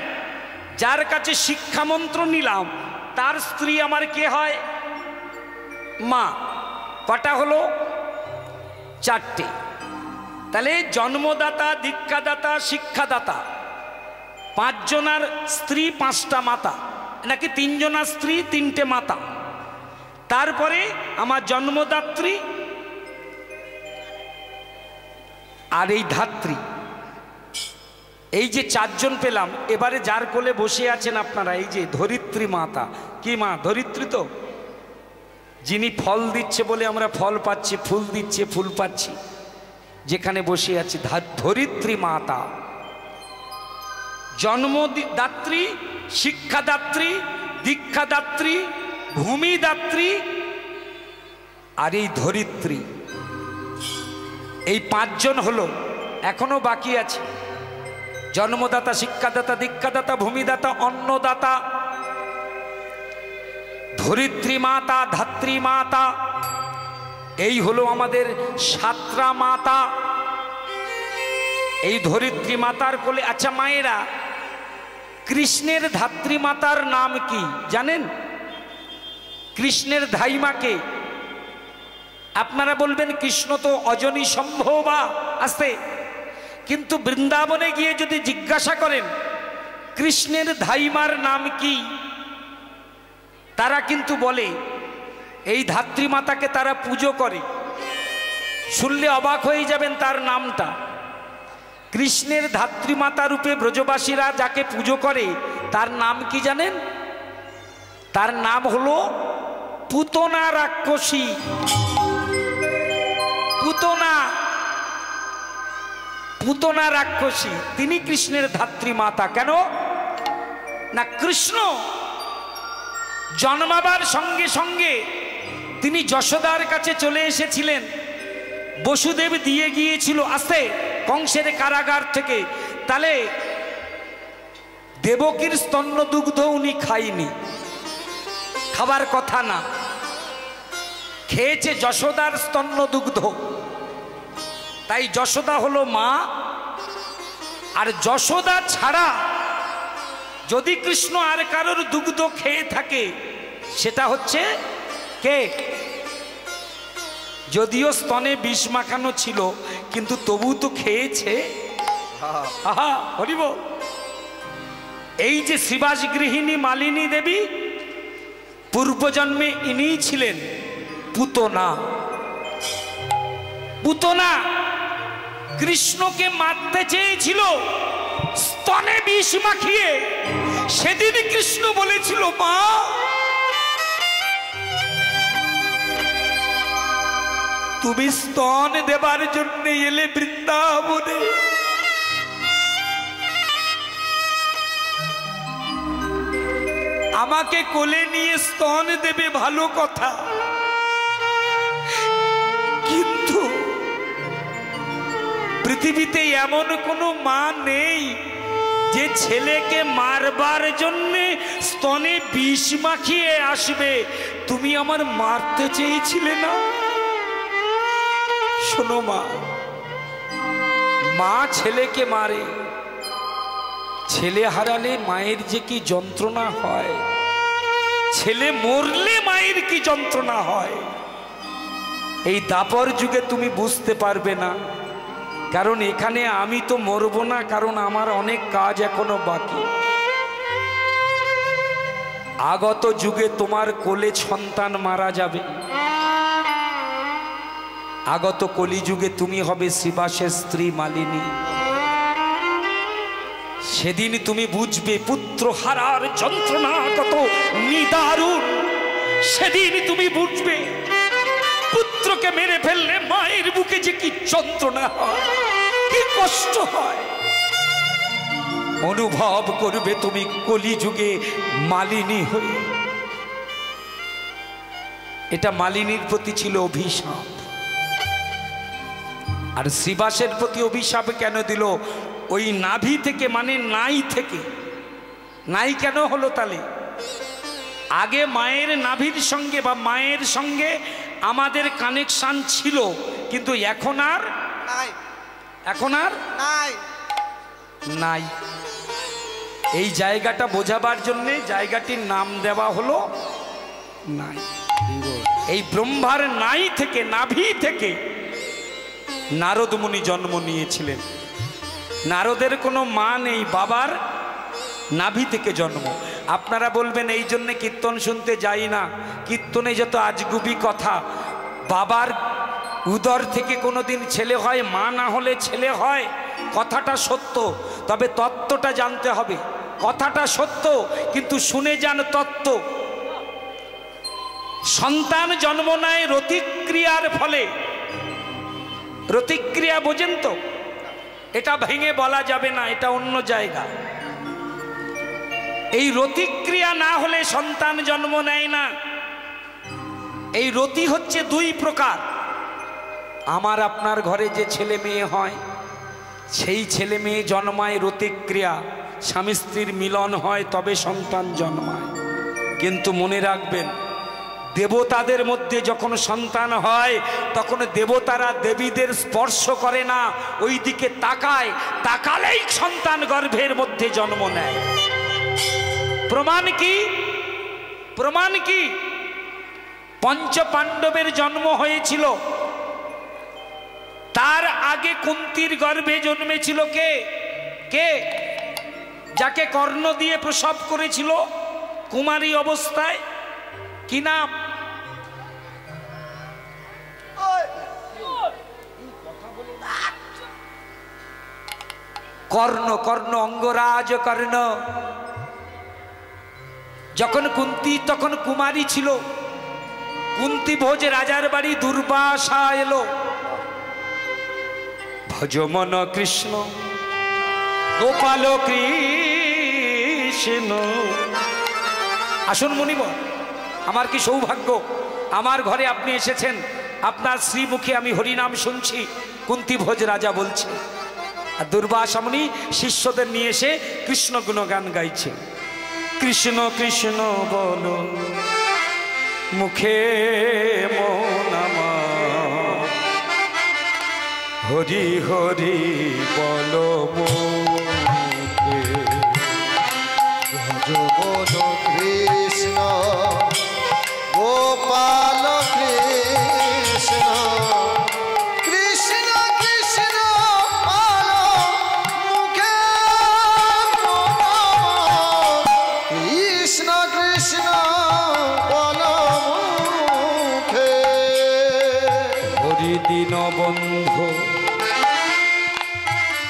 Speaker 1: যার কাছে শিক্ষামন্ত্র নিলাম তার স্ত্রী আমার কে হয়? মা। কটা হলো? 4টে। তাহলে জন্মদাতা, দীক্ষাদাতা, শিক্ষাদাতা, 5 জনার স্ত্রী 5টা মাতা, নাকি 3 জনার স্ত্রী 3টে মাতা। তারপরে আমার জন্মদাত্রী আর এই ধাত্রী, এই যে 4 জন পেলাম। এবারে যার কোলে বসে আছেন আপনারা, এই যে ধরিত্রী মাতা। কি মা? ধরিত্রী তো, যিনি ফল দিচ্ছে বলে আমরা ফল পাচ্ছি, ফুল দিচ্ছে ফুল পাচ্ছি, যেখানে বসে আছি ধরিত্রী মাতা। জন্মদাত্রী, শিক্ষাদাত্রী, দীক্ষাদাত্রী, ভূমিদাত্রী আর এই ধরিত্রী, এই 5 জন হলো। এখনো বাকি আছে জন্মদাতা, শিক্ষাদাতা, দীক্ষাদাতা, ভূমিদাতা, অন্নদাতা, ধরিত্রী মাতা, ধাত্রী মাতা। এই হলো আমাদের 7টা মাতা। এই ধরিত্রী মাতার কোলে। আচ্ছা মায়েরা, কৃষ্ণের ধাত্রী মাতার নাম কি জানেন? কৃষ্ণের ধাইমাকে আপনারা বলবেন কৃষ্ণ তো অজনী সম্ভবা আসতে, কিন্তু বৃন্দাবনে গিয়ে যদি জিজ্ঞাসা করেন কৃষ্ণের ধাইমার নাম কি, তারা কিন্তু বলে এই ধাত্রী মাতাকে তারা পুজো করে। শুনলে অবাক হয়ে যাবেন তার নামটা। কৃষ্ণের ধাত্রী মাতা রূপে ব্রজবাসীরা যাকে পুজো করে তার নাম কি জানেন? তার নাম হলো পুতনা রাক্ষসী। পুতনা রাক্ষসী, তিনি কৃষ্ণের ধাত্রী মাতা। কেন না, কৃষ্ণ জন্মাবার সঙ্গে সঙ্গে তিনি যশোদার কাছে চলে এসেছিলেন। বসুদেব দিয়ে গিয়েছিল আসতে কংসের কারাগার থেকে, তাহলে দেবকীর স্তন্য দুগ্ধ উনি খাইনি, খাবার কথা না, খেয়েছে যশোদার স্তন্য দুগ্ধ। তাই যশোদা হলো মা। আর যশোদা ছাড়া যদি কৃষ্ণ আর কারোর দুগ্ধ খেয়ে থাকে সেটা হচ্ছে কে? যদিও স্তনে বিষ মাখানো ছিল কিন্তু তবু তো খেয়েছে। আহা হরিব। এই যে শ্রীবাস গৃহিণী মালিনী দেবী, পূর্বজন্মে ইনিই ছিলেন পুতনা। পুতনা কৃষ্ণকে মারতে চেয়েছিল স্তনে বিষ মাখিয়ে। সেদিন কৃষ্ণ বলেছিল, মা তুমি স্তন দেবার জন্য এলে বৃন্দাবনে, আমাকে কোলে নিয়ে স্তন দেবে ভালো কথা, কিন্তু পৃথিবীতে এমন কোনো মা নেই যে ছেলেকে মারবার জন্য স্তনে বিষ মাখিয়ে আসবে। তুমি আমার মারতে চেয়েছিলে না? শোনো মা, মা ছেলেকে মারে, ছেলে হারালে মায়ের যে কি যন্ত্রণা হয়, ছেলে মরলে মায়ের কি যন্ত্রণা হয়, এই দাপর যুগে তুমি বুঝতে পারবে না। কারণ এখানে আমি তো মরবো না, কারণ আমার অনেক কাজ এখনো বাকি। আগত যুগে তোমার কোলে সন্তান মারা যাবে, আগত কলিযুগে তুমি হবে শ্রীবাসের স্ত্রী মালিনী। সেদিন তুমি বুঝবে পুত্র হারার যন্ত্রণা কত নিদারুণ। সেদিন তুমি বুঝবে পুত্রকে মেরে ফেললে মায়ের বুকে যে কি যন্ত্রণা হয়, কি কষ্ট হয়। অনুভব করবে তুমি কলিযুগে মালিনী হয়ে। এটা মালিনীর প্রতি ছিল অভিশাপ। আর শ্রীবাসের প্রতি অভিশাপ কেন দিল? ওই নাভি থেকে, মানে নাই থেকে। নাই কেন হলো তাহলে? আগে মায়ের নাভির সঙ্গে বা মায়ের সঙ্গে আমাদের কানেকশন ছিল, কিন্তু এখন আর নাই। এই জায়গাটা বোঝাবার জন্যে জায়গাটির নাম দেওয়া হলো নাই। এই ব্রহ্মার নাই থেকে, নাভি থেকে নারদ মুনি জন্ম নিয়েছিলেন। নারদের কোনো মা নেই, বাবার নাভি থেকে জন্ম। আপনারা বলবেন এই জন্যে কীর্তন শুনতে যাই না, কীর্তনে যত আজগুবি কথা। বাবার উদর থেকে কোনোদিন ছেলে হয়, মা না হলে ছেলে হয়, কথাটা সত্য। তবে তত্ত্বটা জানতে হবে। কথাটা সত্য, কিন্তু শুনে যান তত্ত্ব। সন্তান জন্ম নেয় রতিক্রিয়ার ফলে। রতিক্রিয়া বোঝেন তো? এটা ভেঙে বলা যাবে না, এটা অন্য জায়গা। এই রতিক্রিয়া না হলে সন্তান জন্ম নেয় না। এই রতি হচ্ছে দুই প্রকার। আমার আপনার ঘরে যে ছেলে মেয়ে হয়, সেই ছেলে মেয়ে জন্মায় রতিক্রিয়া, স্বামী স্ত্রীর মিলন হয়, তবে সন্তান জন্মায়। কিন্তু মনে রাখবেন, দেবতাদের মধ্যে যখন সন্তান হয় তখন দেবতারা দেবীদের স্পর্শ করে না, ওই দিকে তাকায়, তাকালেই সন্তান গর্ভের মধ্যে জন্ম নেয়। প্রমাণ কি? প্রমাণ কি? পঞ্চ পাণ্ডবের জন্ম হয়েছিল, তার আগে কুন্তির গর্ভে জন্মেছিল কে? কে? যাকে কর্ণ দিয়ে প্রসব করেছিল কুমারী অবস্থায়, কি নাম? কর্ণ। কর্ণ, অঙ্গরাজ কর্ণ। যখন কুন্তি তখন কুমারী ছিল, কুন্তি ভোজ রাজার বাড়ি দুর্বাসা এলো। ভজ মন কৃষ্ণ গোপাল কৃষ্ণ। আসুন মুনিবর, আমার কি সৌভাগ্য, আমার ঘরে আপনি এসেছেন, আপনার শ্রীমুখে আমি হরিনাম শুনছি, কুন্তি ভোজ রাজা বলছে। আর দুর্বাসা মুনি শিষ্যদের নিয়ে এসে কৃষ্ণ গুণগান গাইছে। কৃষ্ণ কৃষ্ণ বলো মুখে মন আমার, হরি হরি বলো মুখে।
Speaker 2: ভজ মন কৃষ্ণ গোপাল কৃষ্ণ। কৃষ্ণ কৃষ্ণ বলো মুখে মন আমার। কৃষ্ণ কৃষ্ণ বলো মুখে।
Speaker 1: হরি দীন বন্ধু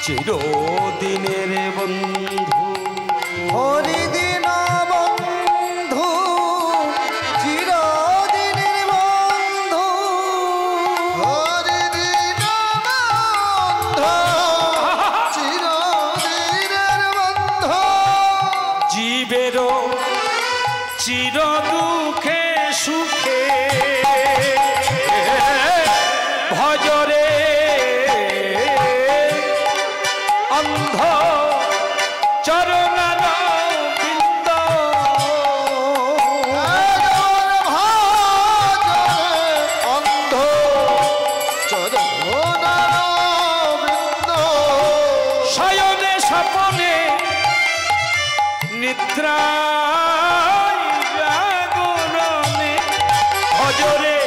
Speaker 1: চিরদিনের বন্ধু।
Speaker 2: হরি দিন বন্ধু চিরদিনের বন্ধু। হরি দিন বন্ধু চিরদিনের বন্ধু।
Speaker 1: জীবেরও চির দুঃখে সুখে ভজরে অন্ধ চরণার বৃন্দ।
Speaker 2: অন্ধ চরণার বৃন্দ।
Speaker 1: শয়নে স্বপনে নিদ্রায় জাগরণে ভজরে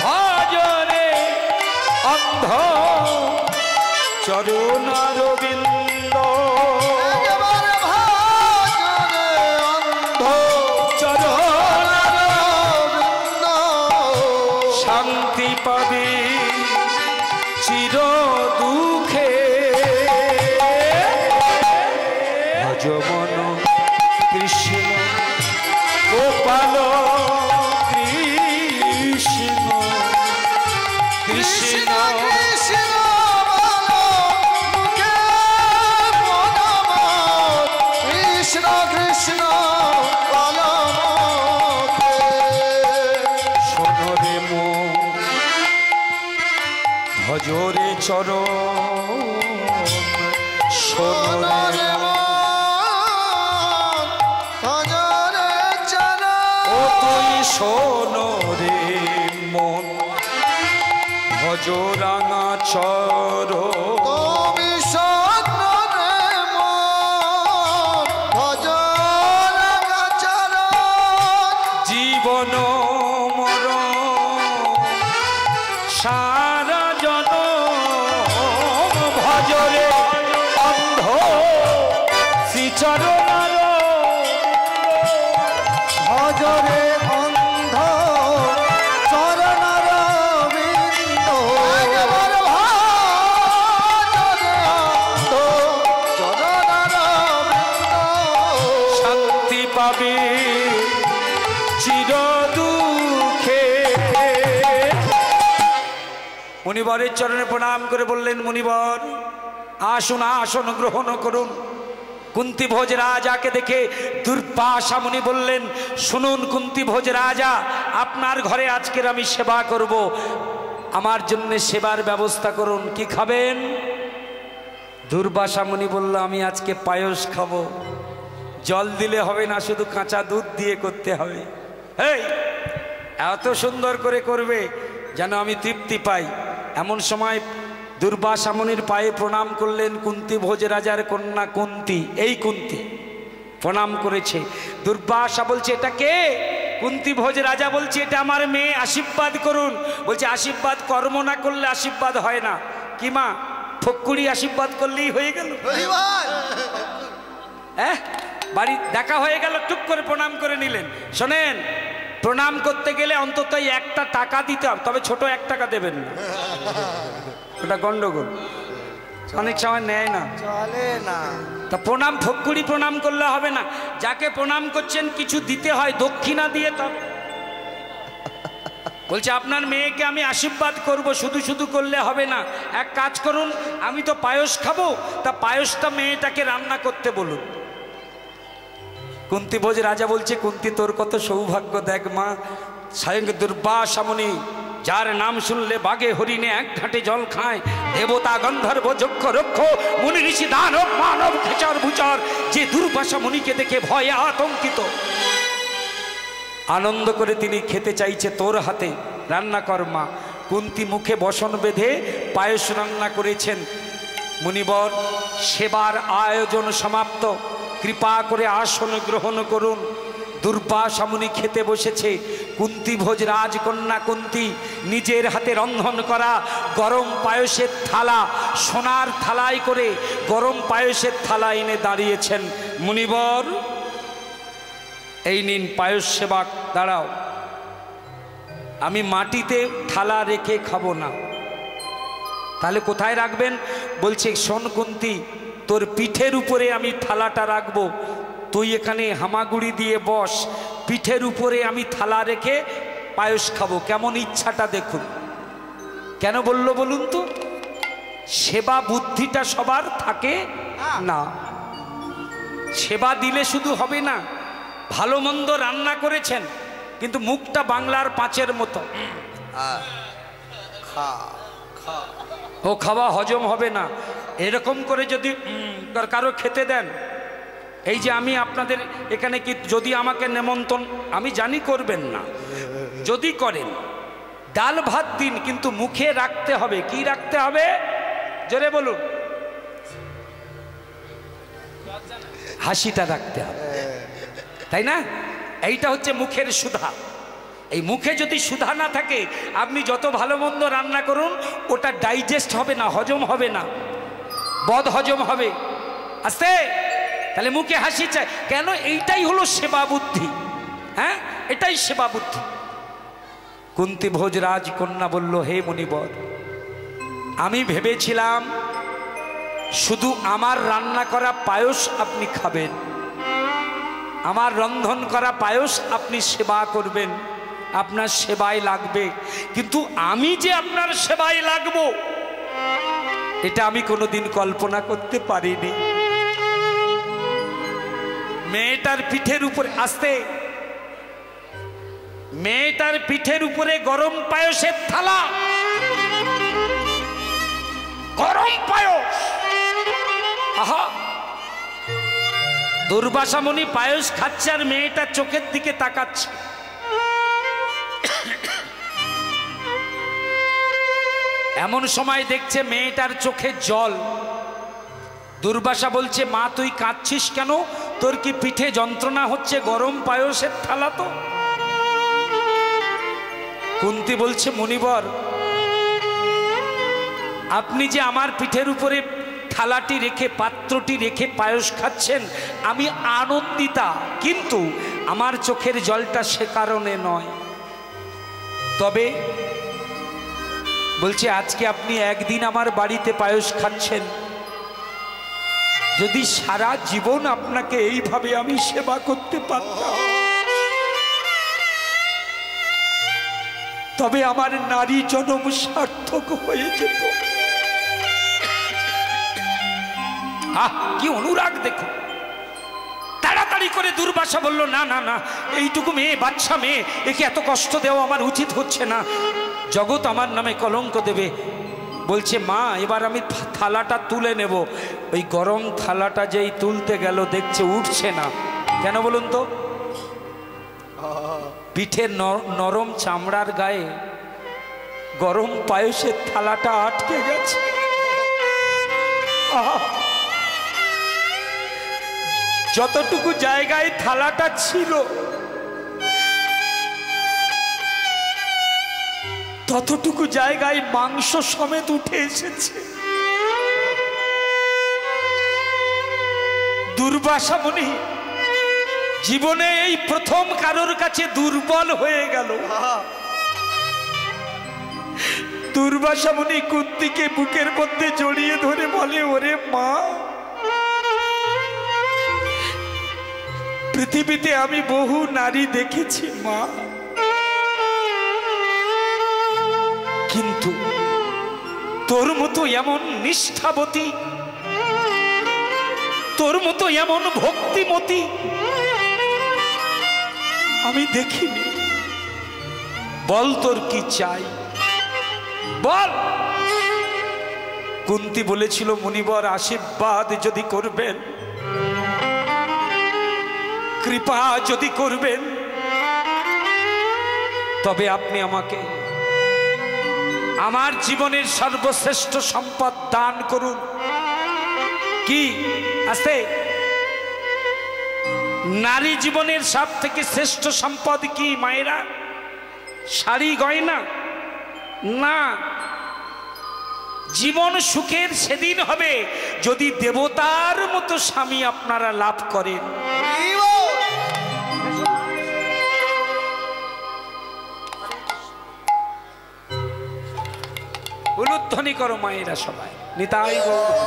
Speaker 1: ভজরে অন্ধ চরণার বৃন্দ।
Speaker 2: একেবারে ভজরে অন্ধ
Speaker 1: চরণার
Speaker 2: বৃন্দ।
Speaker 1: শান্তি পাবে চির দুঃখে। ভজ মন কৃষ্ণ গোপাল কৃষ্ণ। কৃষ্ণ
Speaker 2: কৃষ্ণ বলো মুখে মন আমার। কৃষ্ণ কৃষ্ণ বলো মুখে।
Speaker 1: শোনরে মন ভজরে চরণ। শোনরে
Speaker 2: ভজরে চরণ।
Speaker 1: ও তুই শোনরে মন ভজ রাঙা চরণ।
Speaker 2: তুমি স্বপ্নে মন ভজরে চরণ।
Speaker 1: জীবন মর সারা জন ভজরে অন্ধ শ্রীচরণার
Speaker 2: ভজরে অন্ধ চরণার বৃন্দ। একেবারে ভজরে অন্ধ চরণার বৃন্দ।
Speaker 1: শান্তি পাবে চির দুঃখে। মুনিবরের চরণে প্রণাম করে বললেন, মুনিবর আসুন, আসন গ্রহণ করুন। কুন্তি ভোজ রাজাকে দেখে দুর্বাসা মুনি বললেন, শুনুন কুন্তি ভোজ রাজা, আপনার ঘরে আজকের আমি সেবা করব, আমার জন্য সেবার ব্যবস্থা করুন। কি খাবেন? দুর্বাসা মুনি বলল, আমি আজকে পায়েস খাবো। জল দিলে হবে না, শুধু কাঁচা দুধ দিয়ে করতে হবে। এই এত সুন্দর করে করবে যেন আমি তৃপ্তি পাই। এমন সময় দুর্বাসা মুনির পায়ে প্রণাম করলেন কুন্তি ভোজ রাজার কন্যা কুন্তি। এই কুন্তি প্রণাম করেছে। দুর্বাসা বলছে, এটা কে? কুন্তী ভোজ রাজা বলছে এটা আমার মেয়ে, আশীর্বাদ করুন। বলছে আশীর্বাদ কর্ম না করলে আশীর্বাদ হয় না। কি মা, ফক্কুড়ি আশীর্বাদ করলেই হয়ে গেল? হ্যাঁ, বাড়ি দেখা হয়ে গেল, টুক করে প্রণাম করে নিলেন। শোনেন, প্রণাম করতে গেলে অন্তত একটা টাকা দিতে হবে, তবে ছোট 1 টাকা দেবেন না, ওটা গন্ডগোল, অনেক সময় নেয় না,
Speaker 2: চলে না।
Speaker 1: তা প্রণাম ফক্কুড়ি প্রণাম করলে হবে না, যাকে প্রণাম করছেন কিছু দিতে হয়, দক্ষিণা দিয়ে। তবে বলছে আপনার মেয়েকে আমি আশীর্বাদ করব, শুধু শুধু করলে হবে না, এক কাজ করুন, আমি তো পায়েস খাবো, তা পায়েসটা মেয়েটাকে রান্না করতে বলুন। কুন্তী ভোজ রাজা বলছে কুন্তী তোর কত সৌভাগ্য, দেখ মা, স্বয়ং দুর্বাসা মুনি, যার নাম শুনলে বাঘে হরিণে 1 ঘাটে জল খায়, দেবতা গন্ধর্ব যক্ষ রক্ষ মুনি ঋষি দানব মানব খেচর ভুচর, যে দুর্বাসা মুনিকে দেখে ভয়ে আতঙ্কিত, আনন্দ করে তিনি খেতে চাইছে তোর হাতে, রান্না কর মা। কুন্তী মুখে বসন বেঁধে পায়েস রান্না করেছেন। মুনিবর, সেবার আয়োজন সমাপ্ত, কৃপা করে আসন গ্রহণ করুন। দুর্বাসা মুনি খেতে বসেছে। কুন্তী ভোজ রাজকন্যা কুন্তী নিজের হাতে রন্ধন করা গরম পায়েসের থালা, সোনার থালায় করে গরম পায়েসের থালা এনে দাঁড়িয়েছেন। মুনিবর, এই নিন পায়েস সেবা, দাঁড়াও, আমি মাটিতে থালা রেখে খাবো না। তাহলে কোথায় রাখবেন? বলছে শোন কুন্তী, তোর পিঠের উপরে আমি থালাটা রাখবো, তুই এখানে হামাগুড়ি দিয়ে বস, পিঠের উপরে আমি থালা রেখে পায়েস খাবো। কেমন ইচ্ছাটা দেখুন। কেন বললো বলুন তো? সেবা বুদ্ধিটা সবার থাকে না। সেবা দিলে শুধু হবে না, ভালো মন্দ রান্না করেছেন, কিন্তু মুখটা বাংলার 5-এর মতো, ও খাওয়া হজম হবে না। এরকম করে যদি কারো খেতে দেন, এই যে আমি আপনাদের এখানে কি যদি আমাকে নেমন্তন্ন, আমি জানি করবেন না, যদি করেন ডাল ভাত দিন, কিন্তু মুখে রাখতে হবে। কি রাখতে হবে? জোরে বলুন। হাসিটা রাখতে হবে, তাই না? এইটা হচ্ছে মুখের সুধা। এই মুখে যদি সুধা না থাকে, আপনি যত ভালো মন্দ রান্না করুন, ওটা ডাইজেস্ট হবে না, হজম হবে না, বদ হজম হবে। আস্তে, তাহলে মুখে হাসি চাই কেন? এইটাই হলো সেবা বুদ্ধি। হ্যাঁ, এটাই সেবা বুদ্ধি। কুন্তী ভোজ রাজকন্যা বলল, হে মুনিবর, আমি ভেবেছিলাম শুধু আমার রান্না করা পায়েস আপনি খাবেন, আমার রন্ধন করা পায়েস আপনি সেবা করবেন, আপনার সেবায় লাগবে, কিন্তু আমি যে আপনার সেবায় লাগবো এটা আমি কোনোদিন কল্পনা করতে পারিনি। মেয়েটার পিঠের উপরে, আস্তে, মেয়েটার পিঠের উপরে গরম পায়েসের থালা, গরম পায়েস। আহা, দুর্বাসা মুনি পায়েস খাচ্ছে আর মেয়েটার চোখের দিকে তাকাচ্ছে। এমন সময় দেখছে মেয়েটার চোখে জল। দুর্বাসা বলছে, মা তুই কাঁদছিস কেন? তোর কি পিঠে যন্ত্রণা হচ্ছে? গরম পায়েসের থালা তো। কুন্তী বলছে, মুনিবর, আপনি যে আমার পিঠের উপরে থালাটি রেখে, পাত্রটি রেখে পায়েস খাচ্ছেন, আমি আনন্দিতা, কিন্তু আমার চোখের জলটা সে কারণে নয়। তবে বলছে, আজকে আপনি একদিন আমার বাড়িতে পায়েস খাচ্ছেন, যদি সারা জীবন আপনাকে এইভাবে আমি সেবা করতে পারতাম, তবে আমার নারী জনম সার্থক হয়ে যেত। আহ, কি অনুরাগ দেখো। তাড়াতাড়ি করে দুর্বাসা বলল, না না না, এইটুকু মেয়ে, বাচ্চা মেয়ে, একে এত কষ্ট দেওয়া আমার উচিত হচ্ছে না, জগৎ আমার নামে কলঙ্ক দেবে। বলছে, মা এবার আমি থালাটা তুলে নেব। ওই গরম থালাটা যেই তুলতে গেল, দেখছে উঠছে না। কেন বলুন তো? পিঠের নরম চামড়ার গায়ে গরম পায়েসের থালাটা আটকে গেছে। যতটুকু জায়গায় থালাটা ছিল ততটুকু জায়গায় মাংস সমেত উঠে এসেছে। দুর্বাসা মুনি জীবনে এই প্রথম কারোর কাছে দুর্বল হয়ে গেল। দুর্বাসা মুনি কুন্তিকে বুকের মধ্যে জড়িয়ে ধরে বলে, ওরে মা, পৃথিবীতে আমি বহু নারী দেখেছি মা, কিন্তু তোর মতো এমন নিষ্ঠাবতী, তোর মতো এমন ভক্তিমতী আমি দেখিনি। বল তোর কি চাই, বল। কুন্তি বলেছিল, মুনিবর আশীর্বাদ যদি করবেন, কৃপা যদি করবেন, তবে আপনি আমাকে আমার জীবনের সর্বশ্রেষ্ঠ সম্পদ দান করুন। কি আছে? নারী জীবনের সব থেকে শ্রেষ্ঠ সম্পদ কি মায়েরা? শাড়ি গয়না না। জীবন সুখের সেদিন হবে যদি দেবতার মতো স্বামী আপনারা লাভ করেন। উলুধ্বনি করো মায়েরা সবাই, নিতাই গৌর।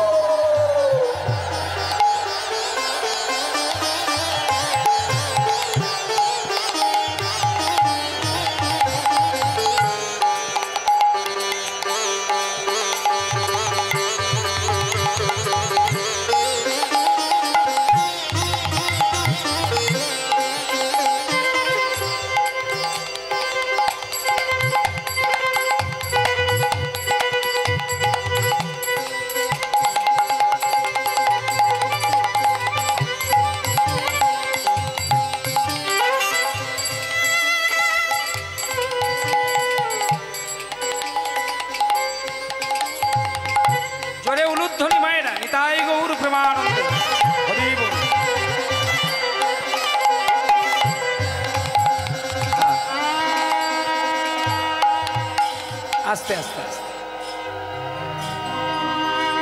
Speaker 1: আস্তে আস্তে আস্তে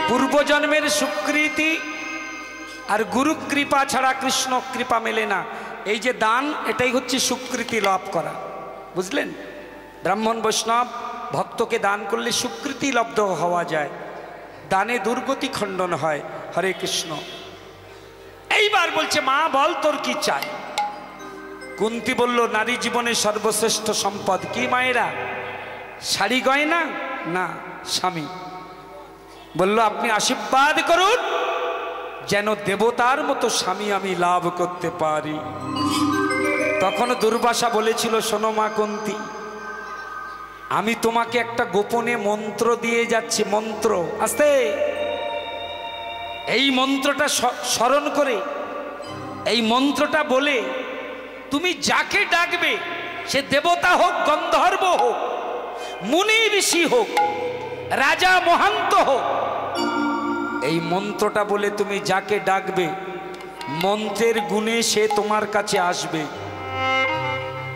Speaker 1: পূর্বজন্মের স্বীকৃতি আর গুরু কৃপা ছাড়া কৃষ্ণ কৃপা মেলে না। এই যে দান, এটাই হচ্ছে স্বীকৃতি লাভ করা, বুঝলেন? ব্রাহ্মণ বৈষ্ণব ভক্তকে দান করলে স্বীকৃতি লব্ধ হওয়া যায়, দানে দুর্গতি খণ্ডন হয়। হরে কৃষ্ণ। এইবার বলছে, মা বল তোর কি চাই? কুন্তি বলল, নারী জীবনের সর্বশ্রেষ্ঠ সম্পদ কি মায়েরা? শাড়ি গয়না না, স্বামী। বলল, আপনি আশীর্বাদ করুন যেন দেবতার মতো স্বামী আমি লাভ করতে পারি। তখন দুর্বাসা বলেছিল, শোনো মা কুন্তি, আমি তোমাকে একটা গোপনে মন্ত্র দিয়ে যাচ্ছি। মন্ত্র, আস্তে। এই মন্ত্রটা স্মরণ করে, এই মন্ত্রটা বলে তুমি যাকে ডাকবে, সে দেবতা হোক, গন্ধর্ব হোক, মুনি ঋষি হোক, রাজা মহান্ত হোক, এই মন্ত্রটা বলে তুমি যাকে ডাকবে, মন্ত্রের গুণে সে তোমার কাছে আসবে।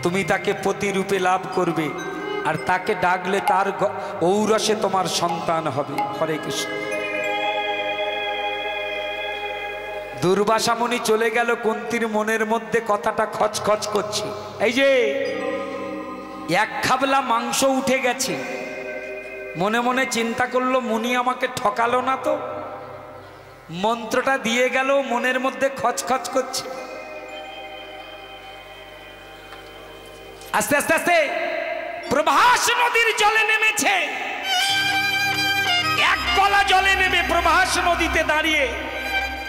Speaker 1: তুমি তাকে পতিরূপে লাভ করবে, আর তাকে ডাকলে তার ঔরসে তোমার সন্তান হবে। হরে কৃষ্ণ। দুর্বাসা মুনি চলে গেল। কুন্তির মনের মধ্যে কথাটা খচখচ করছে। এই যে এক খাবলা মাংস উঠে গেছে, মনে মনে চিন্তা করলো, মুনি আমাকে ঠকালো না তো? মন্ত্রটা দিয়ে গেল, মনের মধ্যে খচখচ করছে। আস্তে আস্তে আস্তে প্রভাস নদীর জলে নেমেছে। এক গলা জলে নেমে প্রভাস নদীতে দাঁড়িয়ে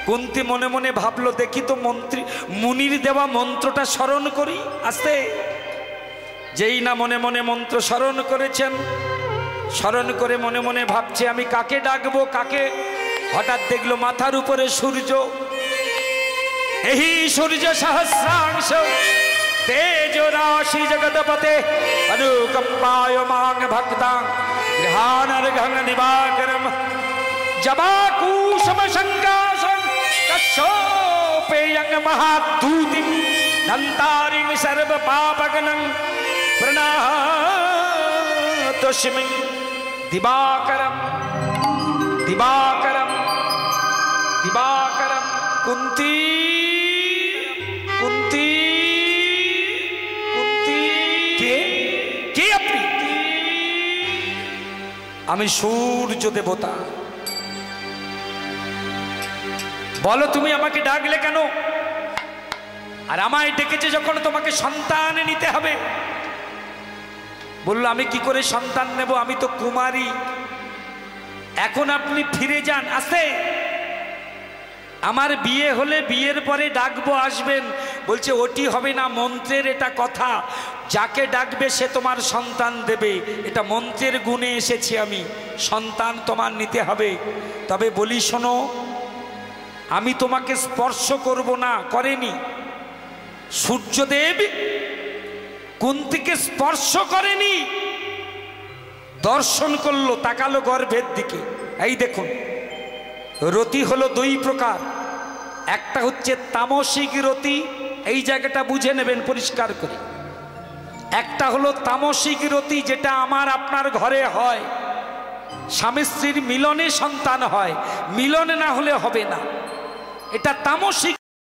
Speaker 1: কুন্তি মনে মনে ভাবলো, দেখি তো মুনির দেওয়া মন্ত্রটা স্মরণ করি। আস্তে। যেই না মনে মনে মন্ত্র স্মরণ করেছেন, স্মরণ করে মনে মনে ভাবছে, আমি কাকে ডাকবো, কাকে? হঠাৎ দেখলো মাথার উপরে সূর্য। এই সূর্য সহস্রাংশ তেজ রাশি জগৎপতে অনুকম্পায় মাং ভক্তাং গৃহানর্ঘং দিবাকরম জবাকুশম শঙ্কাশং কশ্যপেয়ং মহাদূতিং ধন্তারিং সর্ব পাপগণং প্রণাত তস্मै দিবাকরম দিবাকরম দিবাকরম। কুন্তি কুন্তি কুন্তি, কে কে আপনি? আমি সূর্য দেবতা। বলো তুমি আমাকে ডাকলে কেন? আর আমায় ডেকেছে যখন তোমাকে সন্তান নিতে হবে। বললো আমি কি করে সন্তান নেব, আমি তো কুমারী। এখন আপনি ফিরে যান। আসে আমার বিয়ে হলে বিয়ের পরে ডাকবো, আসবেন। বলছে ওটি হবে না, মন্ত্রের এটা কথা, যাকে ডাকবে সে তোমার সন্তান দেবে। এটা মন্ত্রের গুণে এসেছি আমি, সন্তান তোমার নিতে হবে। তবে বলি শোনো, আমি তোমাকে স্পর্শ করব না। করেনি সূর্যদেব, কুন্তিকে স্পর্শ করেনি, দর্শন করলো, তাকালো গর্ভের দিকে। এই দেখুন, রতি হলো দুই প্রকার। একটা হচ্ছে তামসিক রতি, এই জায়গাটা বুঝে নেবেন পরিষ্কার করে। একটা হলো তামসিক রতি, যেটা আমার আপনার ঘরে হয়, স্বামী স্ত্রীর মিলনে সন্তান হয়, মিলনে না হলে হবে না। এটা তামসিক